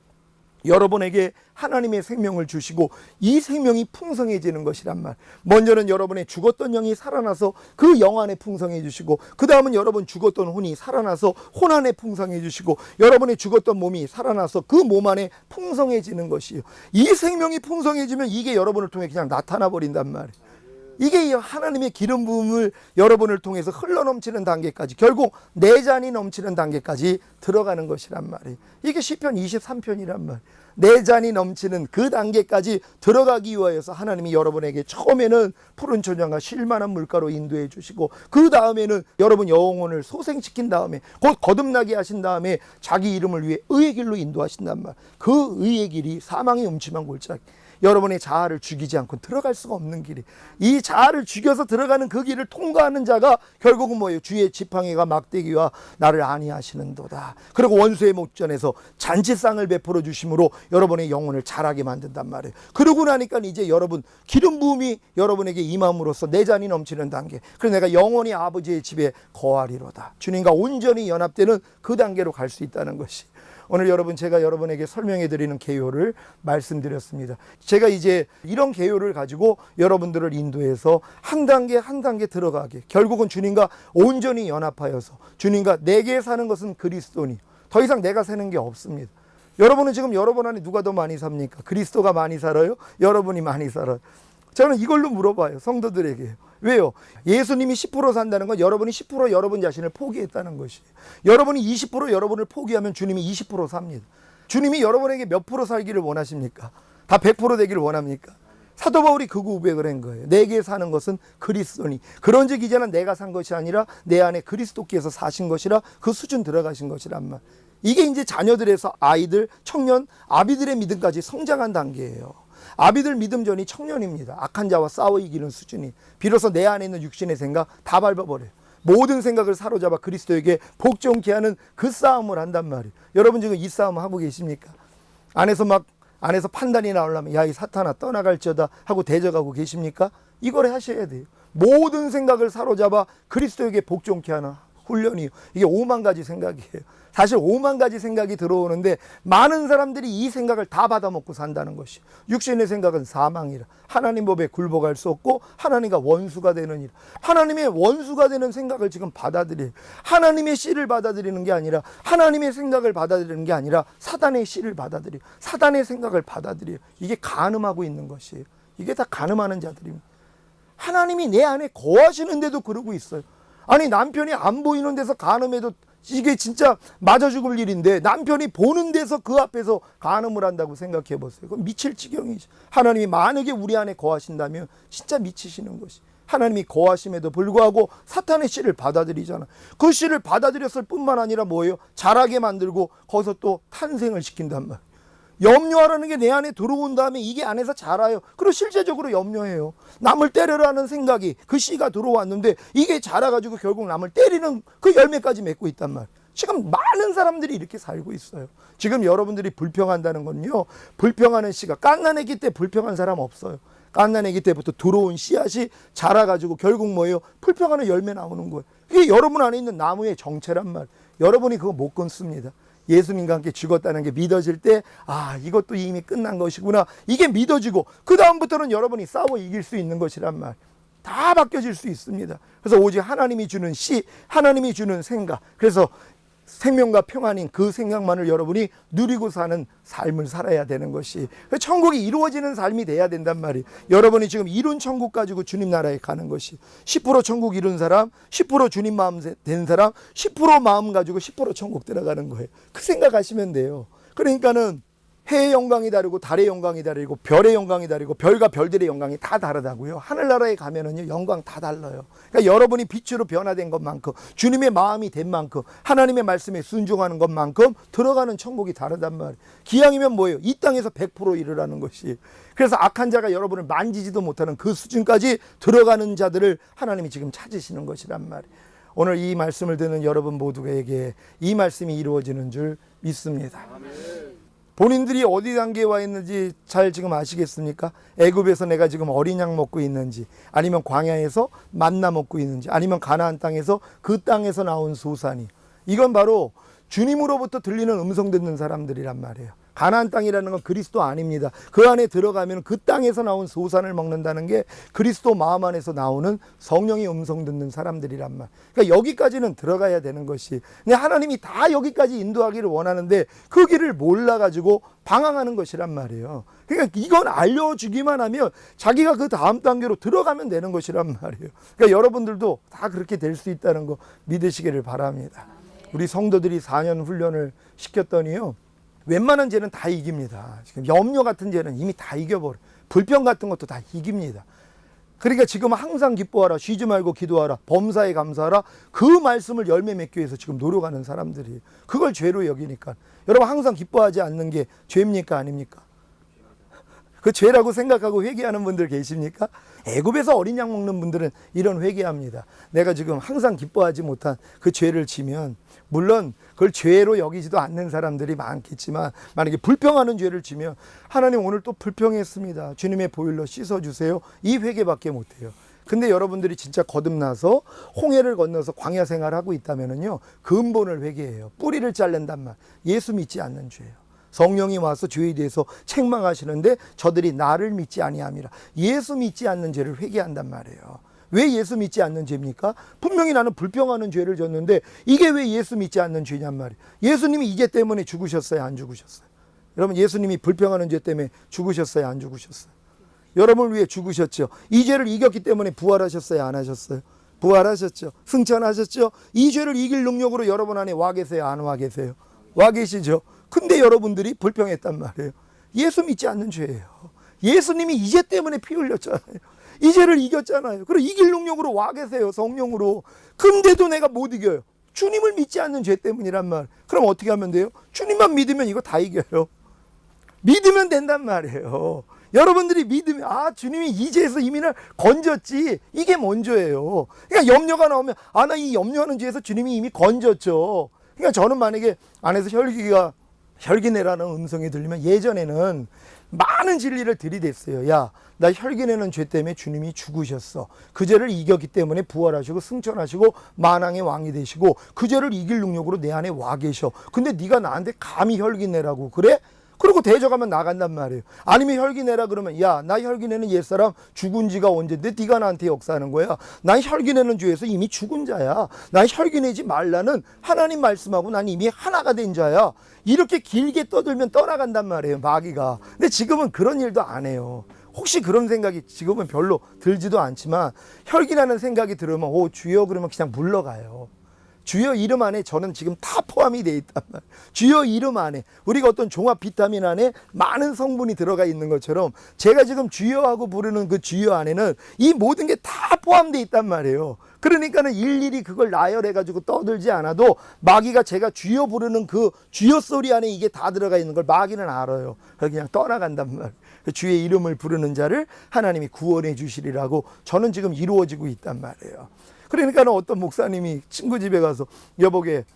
여러분에게 하나님의 생명을 주시고 이 생명이 풍성해지는 것이란 말. 먼저는 여러분의 죽었던 영이 살아나서 그 영 안에 풍성해 주시고, 그 다음은 여러분 죽었던 혼이 살아나서 혼 안에 풍성해 주시고, 여러분의 죽었던 몸이 살아나서 그 몸 안에 풍성해지는 것이에요. 이 생명이 풍성해지면 이게 여러분을 통해 그냥 나타나 버린단 말이에요. 이게 하나님의 기름 부음을 여러분을 통해서 흘러넘치는 단계까지, 결국 내 잔이 넘치는 단계까지 들어가는 것이란 말이에요. 이게 시편 23편이란 말이에요. 내 잔이 넘치는 그 단계까지 들어가기 위하여서 하나님이 여러분에게 처음에는 푸른 초장과 쉴만한 물가로 인도해 주시고, 그 다음에는 여러분 영혼을 소생시킨 다음에 곧 거듭나게 하신 다음에 자기 이름을 위해 의의 길로 인도하신단 말. 그 의의 길이 사망의 음침한 골짜기. 여러분의 자아를 죽이지 않고 들어갈 수가 없는 길이, 이 자아를 죽여서 들어가는 그 길을 통과하는 자가 결국은 뭐예요? 주의 지팡이가 막대기와 나를 안위하시는도다. 그리고 원수의 목전에서 잔치상을 베풀어 주심으로 여러분의 영혼을 자라게 만든단 말이에요. 그러고 나니까 이제 여러분 기름 부음이 여러분에게 임함으로써 내 잔이 넘치는 단계, 그래서 내가 영원히 아버지의 집에 거하리로다. 주님과 온전히 연합되는 그 단계로 갈 수 있다는 것이, 오늘 여러분 제가 여러분에게 설명해 드리는 개요를 말씀드렸습니다. 제가 이제 이런 개요를 가지고 여러분들을 인도해서 한 단계 한 단계 들어가게, 결국은 주님과 온전히 연합하여서 주님과 내게 사는 것은 그리스도니 더 이상 내가 사는 게 없습니다. 여러분은 지금 여러분 안에 누가 더 많이 삽니까? 그리스도가 많이 살아요? 여러분이 많이 살아요? 저는 이걸로 물어봐요, 성도들에게. 왜요? 예수님이 10% 산다는 건 여러분이 10% 여러분 자신을 포기했다는 것이에요. 여러분이 20% 여러분을 포기하면 주님이 20% 삽니다. 주님이 여러분에게 몇 프로 살기를 원하십니까? 다 100% 되기를 원합니까? 사도 바울이 그 고백을 한 거예요. 내게 사는 것은 그리스도니 그런즉 이제는 내가 산 것이 아니라 내 안에 그리스도께서 사신 것이라, 그 수준 들어가신 것이란 말. 이게 이제 자녀들에서 아이들, 청년, 아비들의 믿음까지 성장한 단계예요. 아비들 믿음 전이 청년입니다. 악한 자와 싸워 이기는 수준이, 비로소 내 안에 있는 육신의 생각 다 밟아버려요. 모든 생각을 사로잡아 그리스도에게 복종케 하는 그 싸움을 한단 말이에요. 여러분 지금 이 싸움 하고 계십니까? 안에서 판단이 나오려면 야 이 사탄아 떠나갈지어다 하고 대적하고 계십니까? 이걸 하셔야 돼요. 모든 생각을 사로잡아 그리스도에게 복종케 하는 훈련이요. 이게 5만 가지 생각이에요. 사실 5만 가지 생각이 들어오는데 많은 사람들이 이 생각을 다 받아먹고 산다는 것이, 육신의 생각은 사망이라, 하나님 법에 굴복할 수 없고 하나님과 원수가 되는 일, 하나님의 원수가 되는 생각을 지금 받아들여요. 하나님의 씨를 받아들이는 게 아니라, 하나님의 생각을 받아들이는 게 아니라 사단의 씨를 받아들여요. 사단의 생각을 받아들여요. 이게 간음하고 있는 것이에요. 이게 다 간음하는 자들입니다. 하나님이 내 안에 거하시는데도 그러고 있어요. 아니 남편이 안 보이는 데서 간음해도 이게 진짜 맞아 죽을 일인데, 남편이 보는 데서 그 앞에서 간음을 한다고 생각해 보세요. 그건 미칠 지경이죠. 하나님이 만약에 우리 안에 거하신다면 진짜 미치시는 것이, 하나님이 거하심에도 불구하고 사탄의 씨를 받아들이잖아. 그 씨를 받아들였을 뿐만 아니라 뭐예요? 자라게 만들고 거기서 또 탄생을 시킨단 말이에요. 염려하라는 게 내 안에 들어온 다음에 이게 안에서 자라요. 그리고 실제적으로 염려해요. 남을 때려라는 생각이, 그 씨가 들어왔는데 이게 자라가지고 결국 남을 때리는 그 열매까지 맺고 있단 말이에요. 지금 많은 사람들이 이렇게 살고 있어요. 지금 여러분들이 불평한다는 건요, 불평하는 씨가, 갓난아기 때 불평한 사람 없어요. 갓난아기 때부터 들어온 씨앗이 자라가지고 결국 뭐예요? 불평하는 열매 나오는 거예요. 이게 여러분 안에 있는 나무의 정체란 말. 여러분이 그거 못 끊습니다. 예수님과 함께 죽었다는 게 믿어질 때, 아 이것도 이미 끝난 것이구나, 이게 믿어지고 그 다음부터는 여러분이 싸워 이길 수 있는 것이란 말, 다 바뀌어질 수 있습니다. 그래서 오직 하나님이 주는 씨, 하나님이 주는 생각, 그래서 생명과 평안인 그 생각만을 여러분이 누리고 사는 삶을 살아야 되는 것이, 천국이 이루어지는 삶이 돼야 된단 말이에요. 여러분이 지금 이룬 천국 가지고 주님 나라에 가는 것이, 10% 천국 이룬 사람, 10% 주님 마음 된 사람, 10% 마음 가지고 10% 천국 들어가는 거예요. 그 생각하시면 돼요. 그러니까는 해의 영광이 다르고 달의 영광이 다르고 별의 영광이 다르고 별과 별들의 영광이 다 다르다고요. 하늘나라에 가면은요 영광 다 달라요. 그러니까 여러분이 빛으로 변화된 것만큼, 주님의 마음이 된 만큼, 하나님의 말씀에 순종하는 것만큼 들어가는 천국이 다르단 말이에요. 기왕이면 뭐예요? 이 땅에서 100% 이르라는 것이. 그래서 악한 자가 여러분을 만지지도 못하는 그 수준까지 들어가는 자들을 하나님이 지금 찾으시는 것이란 말이에요. 오늘 이 말씀을 듣는 여러분 모두에게 이 말씀이 이루어지는 줄 믿습니다. 아멘. 본인들이 어디 단계에 와 있는지 잘 지금 아시겠습니까? 애굽에서 내가 지금 어린 양 먹고 있는지, 아니면 광야에서 만나 먹고 있는지, 아니면 가나안 땅에서 그 땅에서 나온 소산이, 이건 바로 주님으로부터 들리는 음성 듣는 사람들이란 말이에요. 가나안 땅이라는 건 그리스도 아닙니다. 그 안에 들어가면 그 땅에서 나온 소산을 먹는다는 게 그리스도 마음 안에서 나오는 성령의 음성 듣는 사람들이란 말. 그러니까 여기까지는 들어가야 되는 것이, 근데 하나님이 다 여기까지 인도하기를 원하는데 그 길을 몰라가지고 방황하는 것이란 말이에요. 그러니까 이건 알려주기만 하면 자기가 그 다음 단계로 들어가면 되는 것이란 말이에요. 그러니까 여러분들도 다 그렇게 될 수 있다는 거 믿으시기를 바랍니다. 우리 성도들이 4년 훈련을 시켰더니요, 웬만한 죄는 다 이깁니다. 지금 염려 같은 죄는 이미 다 이겨버려. 불평 같은 것도 다 이깁니다. 그러니까 지금 항상 기뻐하라, 쉬지 말고 기도하라, 범사에 감사하라, 그 말씀을 열매 맺기 위해서 지금 노력하는 사람들이, 그걸 죄로 여기니까. 여러분 항상 기뻐하지 않는 게 죄입니까 아닙니까? 그 죄라고 생각하고 회개하는 분들 계십니까? 애굽에서 어린 양 먹는 분들은 이런 회개합니다. 내가 지금 항상 기뻐하지 못한 그 죄를 지면, 물론 그걸 죄로 여기지도 않는 사람들이 많겠지만, 만약에 불평하는 죄를 지면 하나님 오늘 또 불평했습니다, 주님의 보혈로 씻어주세요, 이 회개밖에 못해요. 근데 여러분들이 진짜 거듭나서 홍해를 건너서 광야 생활하고 있다면요, 근본을 회개해요. 뿌리를 자른단 말. 예수 믿지 않는 죄예요. 성령이 와서 죄에 대해서 책망하시는데 저들이 나를 믿지 아니함이라. 예수 믿지 않는 죄를 회개한단 말이에요. 왜 예수 믿지 않는 죄입니까? 분명히 나는 불평하는 죄를 졌는데 이게 왜 예수 믿지 않는 죄냔 말이에요. 예수님이 이 죄 때문에 죽으셨어요, 안 죽으셨어요? 여러분, 예수님이 불평하는 죄 때문에 죽으셨어요, 안 죽으셨어요? 여러분을 위해 죽으셨죠. 이 죄를 이겼기 때문에 부활하셨어요, 안 하셨어요? 부활하셨죠. 승천하셨죠. 이 죄를 이길 능력으로 여러분 안에 와 계세요, 안 와 계세요? 와 계시죠. 근데 여러분들이 불평했단 말이에요. 예수 믿지 않는 죄예요. 예수님이 이 죄 때문에 피 흘렸잖아요. 이 죄를 이겼잖아요. 그리고 이길 능력으로 와 계세요, 성령으로. 근데도 내가 못 이겨요. 주님을 믿지 않는 죄 때문이란 말. 그럼 어떻게 하면 돼요? 주님만 믿으면 이거 다 이겨요. 믿으면 된단 말이에요. 여러분들이 믿으면, 아, 주님이 이 죄에서 이미 날 건졌지, 이게 먼저예요. 그러니까 염려가 나오면, 아, 나 이 염려하는 죄에서 주님이 이미 건졌죠. 그러니까 저는 만약에 안에서 혈기내라는 음성이 들리면, 예전에는 많은 진리를 들이댔어요. 야, 나 혈기내는 죄 때문에 주님이 죽으셨어. 그 죄를 이겼기 때문에 부활하시고 승천하시고 만왕의 왕이 되시고 그 죄를 이길 능력으로 내 안에 와 계셔. 근데 네가 나한테 감히 혈기내라고 그래? 그리고 대적하면 나간단 말이에요. 아니면 혈기내라 그러면, 야, 나 혈기내는 옛사람 죽은 지가 언젠데 네가 나한테 역사하는 거야. 난 혈기내는 죄에서 이미 죽은 자야. 난 혈기내지 말라는 하나님 말씀하고 난 이미 하나가 된 자야. 이렇게 길게 떠들면 떠나간단 말이에요, 마귀가. 근데 지금은 그런 일도 안 해요. 혹시 그런 생각이 지금은 별로 들지도 않지만, 혈기나는 생각이 들으면, 오, 주여, 그러면 그냥 물러가요. 주여 이름 안에 저는 지금 다 포함이 되어 있단 말이에요. 주여 이름 안에 우리가 어떤 종합 비타민 안에 많은 성분이 들어가 있는 것처럼, 제가 지금 주여하고 부르는 그 주여 안에는 이 모든 게 다 포함되어 있단 말이에요. 그러니까는 일일이 그걸 나열해 가지고 떠들지 않아도 마귀가 제가 주여 부르는 그 주여 소리 안에 이게 다 들어가 있는 걸 마귀는 알아요. 그래서 그냥 떠나간단 말이에요. 주의 이름을 부르는 자를 하나님이 구원해 주시리라고 저는 지금 이루어지고 있단 말이에요. 그러니까는 어떤 목사님이 친구 집에 가서, 여보게,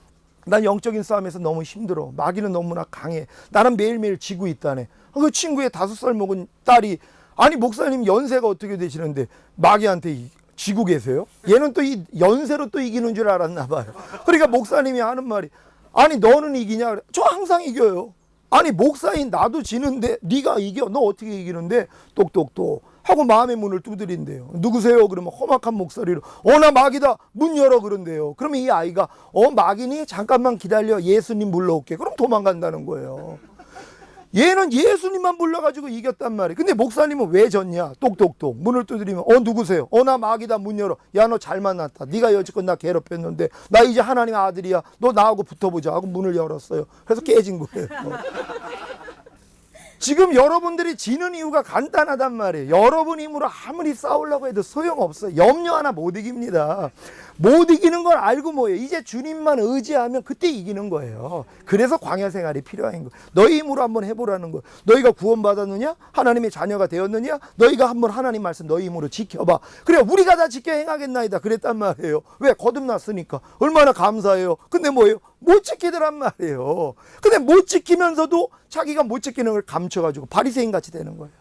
난 영적인 싸움에서 너무 힘들어. 마귀는 너무나 강해. 나는 매일매일 지고 있다네. 그 친구의 5살 먹은 딸이, 아니 목사님 연세가 어떻게 되시는데 마귀한테 지고 계세요? 얘는 또 이 연세로 또 이기는 줄 알았나 봐요. 그러니까 목사님이 하는 말이, 아니 너는 이기냐? 저 항상 이겨요. 아니 목사인 나도 지는데 네가 이겨? 너 어떻게 이기는데? 똑똑똑 하고 마음의 문을 두드린대요. 누구세요? 그러면 험악한 목소리로, 나 마귀다, 문 열어, 그런대요. 그러면 이 아이가, 마귀니? 잠깐만 기다려, 예수님 불러올게. 그럼 도망간다는 거예요. 얘는 예수님만 불러가지고 이겼단 말이에요. 근데 목사님은 왜 졌냐? 똑똑똑 문을 두드리면, 누구세요? 나 마귀다, 문 열어. 야, 너 잘 만났다. 네가 여지껏 나 괴롭혔는데 나 이제 하나님 아들이야. 너 나하고 붙어보자 하고 문을 열었어요. 그래서 깨진 거예요. 지금 여러분들이 지는 이유가 간단하단 말이에요. 여러분 힘으로 아무리 싸우려고 해도 소용없어요. 염려 하나 못 이깁니다. 못 이기는 걸 알고 뭐예요? 이제 주님만 의지하면 그때 이기는 거예요. 그래서 광야 생활이 필요한 거예요. 너희 힘으로 한번 해보라는 거예요. 너희가 구원받았느냐? 하나님의 자녀가 되었느냐? 너희가 한번 하나님 말씀 너희 힘으로 지켜봐. 그래, 우리가 다 지켜 행하겠나이다 그랬단 말이에요. 왜? 거듭났으니까. 얼마나 감사해요. 근데 뭐예요? 못 지키더란 말이에요. 근데 못 지키면서도 자기가 못 지키는 걸 감춰가지고 바리새인 같이 되는 거예요.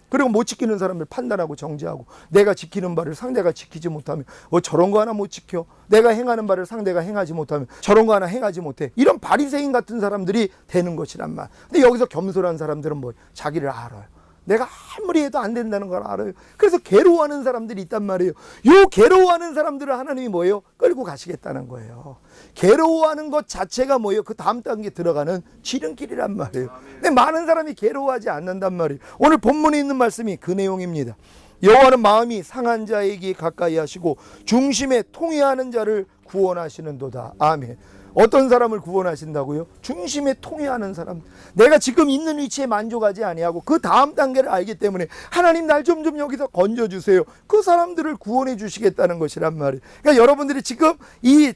그리고 못 지키는 사람을 판단하고 정죄하고, 내가 지키는 바를 상대가 지키지 못하면 저런 거 하나 못 지켜. 내가 행하는 바를 상대가 행하지 못하면 저런 거 하나 행하지 못해. 이런 바리새인 같은 사람들이 되는 것이란 말. 근데 여기서 겸손한 사람들은 뭐 자기를 알아요. 내가 아무리 해도 안 된다는 걸 알아요. 그래서 괴로워하는 사람들이 있단 말이에요. 요 괴로워하는 사람들을 하나님이 뭐예요? 끌고 가시겠다는 거예요. 괴로워하는 것 자체가 뭐예요? 그 다음 단계 들어가는 지름길이란 말이에요. 근데 많은 사람이 괴로워하지 않는단 말이에요. 오늘 본문에 있는 말씀이 그 내용입니다. 여호와는 마음이 상한 자에게 가까이 하시고 중심에 통회하는 자를 구원하시는도다. 아멘. 어떤 사람을 구원하신다고요? 중심에 통해하는 사람. 내가 지금 있는 위치에 만족하지 아니하고 그 다음 단계를 알기 때문에 하나님 날 좀 여기서 건져주세요. 그 사람들을 구원해 주시겠다는 것이란 말이에요. 그러니까 여러분들이 지금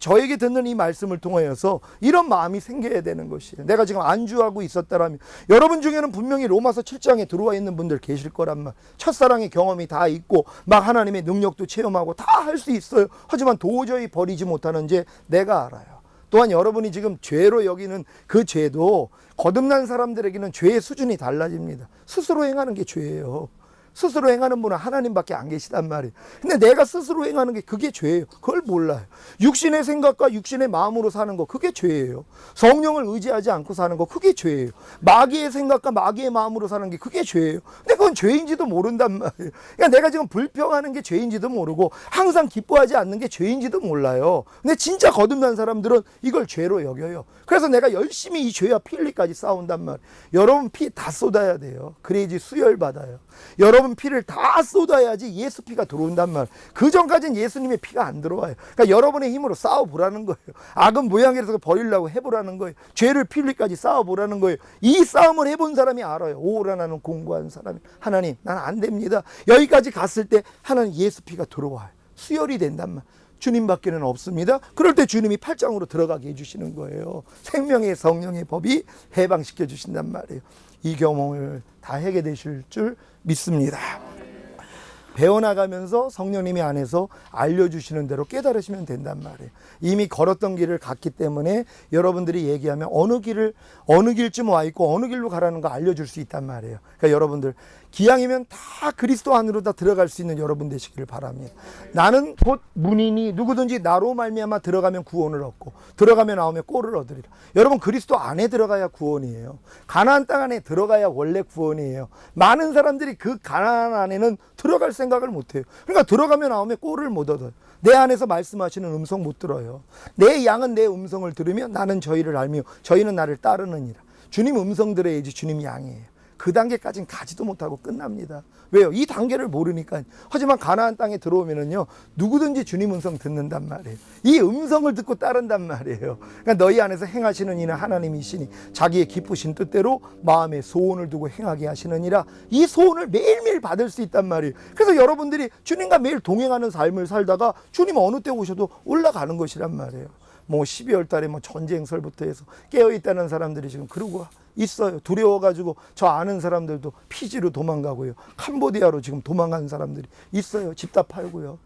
저에게 듣는 이 말씀을 통하여서 이런 마음이 생겨야 되는 것이에요. 내가 지금 안주하고 있었다라면 여러분 중에는 분명히 로마서 7장에 들어와 있는 분들 계실 거란 말. 첫사랑의 경험이 다 있고 막 하나님의 능력도 체험하고 다 할 수 있어요. 하지만 도저히 버리지 못하는 죄 내가 알아요. 또한 여러분이 지금 죄로 여기는 그 죄도 거듭난 사람들에게는 죄의 수준이 달라집니다. 스스로 행하는 게 죄예요. 스스로 행하는 분은 하나님밖에 안 계시단 말이에요. 근데 내가 스스로 행하는 게 그게 죄예요. 그걸 몰라요. 육신의 생각과 육신의 마음으로 사는 거 그게 죄예요. 성령을 의지하지 않고 사는 거 그게 죄예요. 마귀의 생각과 마귀의 마음으로 사는 게 그게 죄예요. 근데 그건 죄인지도 모른단 말이에요. 그러니까 내가 지금 불평하는 게 죄인지도 모르고 항상 기뻐하지 않는 게 죄인지도 몰라요. 근데 진짜 거듭난 사람들은 이걸 죄로 여겨요. 그래서 내가 열심히 이 죄와 피 흘리까지 싸운단 말이에요. 여러분 피 다 쏟아야 돼요. 그래야지 수혈 받아요. 여러분 피를 다 쏟아야지 예수 피가 들어온단 말이에요. 그 전까지는 예수님의 피가 안 들어와요. 그러니까 여러분의 힘으로 싸워보라는 거예요. 악은 모양에서 버리려고 해보라는 거예요. 죄를 피 흘리까지 싸워보라는 거예요. 이 싸움을 해본 사람이 알아요. 오라 나는 공부한 사람이. 하나님 난 안 됩니다. 여기까지 갔을 때 하나님 예수 피가 들어와요. 수혈이 된단 말이에요. 주님밖에는 없습니다. 그럴 때 주님이 8장으로 들어가게 해주시는 거예요. 생명의 성령의 법이 해방시켜 주신단 말이에요. 이 경험을 다 하게 되실 줄 믿습니다. 배워나가면서 성령님이 안에서 알려주시는 대로 깨달으시면 된단 말이에요. 이미 걸었던 길을 갔기 때문에 여러분들이 얘기하면 어느 길쯤 와 있고 어느 길로 가라는 거 알려줄 수 있단 말이에요. 그러니까 여러분들 기왕이면 다 그리스도 안으로 다 들어갈 수 있는 여러분 되시기를 바랍니다. 나는 곧 문이니 누구든지 나로 말미암아 들어가면 구원을 얻고 들어가면 나오면 꼴을 얻으리라. 여러분 그리스도 안에 들어가야 구원이에요. 가나안 땅 안에 들어가야 원래 구원이에요. 많은 사람들이 그 가나안 안에는 들어갈 생각을 못해요. 그러니까 들어가면 나오면 꼴을 못 얻어요. 내 안에서 말씀하시는 음성 못 들어요. 내 양은 내 음성을 들으며 나는 저희를 알며 저희는 나를 따르느니라. 주님 음성 들어야지 주님 양이에요. 그 단계까지는 가지도 못하고 끝납니다. 왜요? 이 단계를 모르니까. 하지만 가나안 땅에 들어오면은요 누구든지 주님 음성 듣는단 말이에요. 이 음성을 듣고 따른단 말이에요. 그러니까 너희 안에서 행하시는 이는 하나님이시니 자기의 기쁘신 뜻대로 마음에 소원을 두고 행하게 하시느니라. 이 소원을 매일매일 받을 수 있단 말이에요. 그래서 여러분들이 주님과 매일 동행하는 삶을 살다가 주님 어느 때 오셔도 올라가는 것이란 말이에요. 뭐 12월 달에 뭐 전쟁설부터 해서 깨어있다는 사람들이 지금 그러고 있어요. 두려워가지고 저 아는 사람들도 피지로 도망가고요. 캄보디아로 지금 도망간 사람들이 있어요. 집 다 팔고요.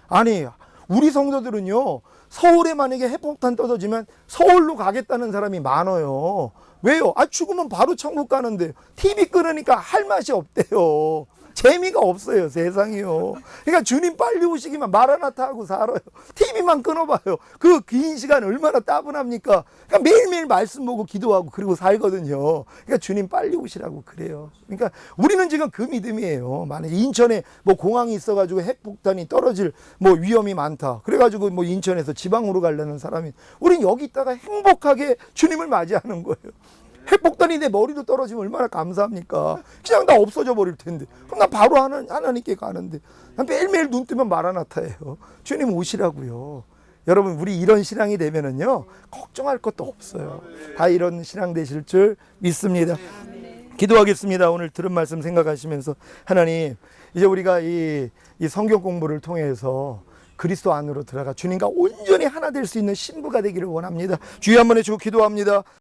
아니 우리 성도들은요 서울에 만약에 핵폭탄 떨어지면 서울로 가겠다는 사람이 많아요. 왜요? 죽으면 바로 천국 가는데 TV 끊으니까 할 맛이 없대요. 재미가 없어요 세상이요. 그러니까 주님 빨리 오시기만 마라나타 하고 살아요. TV만 끊어봐요. 그 긴 시간 얼마나 따분합니까? 그러니까 매일매일 말씀 보고 기도하고 그리고 살거든요. 그러니까 주님 빨리 오시라고 그래요. 그러니까 우리는 지금 그 믿음이에요. 만약에 인천에 뭐 공항이 있어가지고 핵폭탄이 떨어질 뭐 위험이 많다. 그래가지고 뭐 인천에서 지방으로 가려는 사람이 우린 여기 있다가 행복하게 주님을 맞이하는 거예요. 핵폭탄이 내 머리로 떨어지면 얼마나 감사합니까? 그냥 다 없어져 버릴 텐데. 그럼 나 바로 하나님께 가는데. 매일매일 눈 뜨면 마라나타예요. 주님 오시라고요. 여러분 우리 이런 신앙이 되면은요 걱정할 것도 없어요. 다 이런 신앙 되실 줄 믿습니다. 기도하겠습니다. 오늘 들은 말씀 생각하시면서 하나님 이제 우리가 이 성경 공부를 통해서 그리스도 안으로 들어가 주님과 온전히 하나 될 수 있는 신부가 되기를 원합니다. 주여 한번 해주고 기도합니다.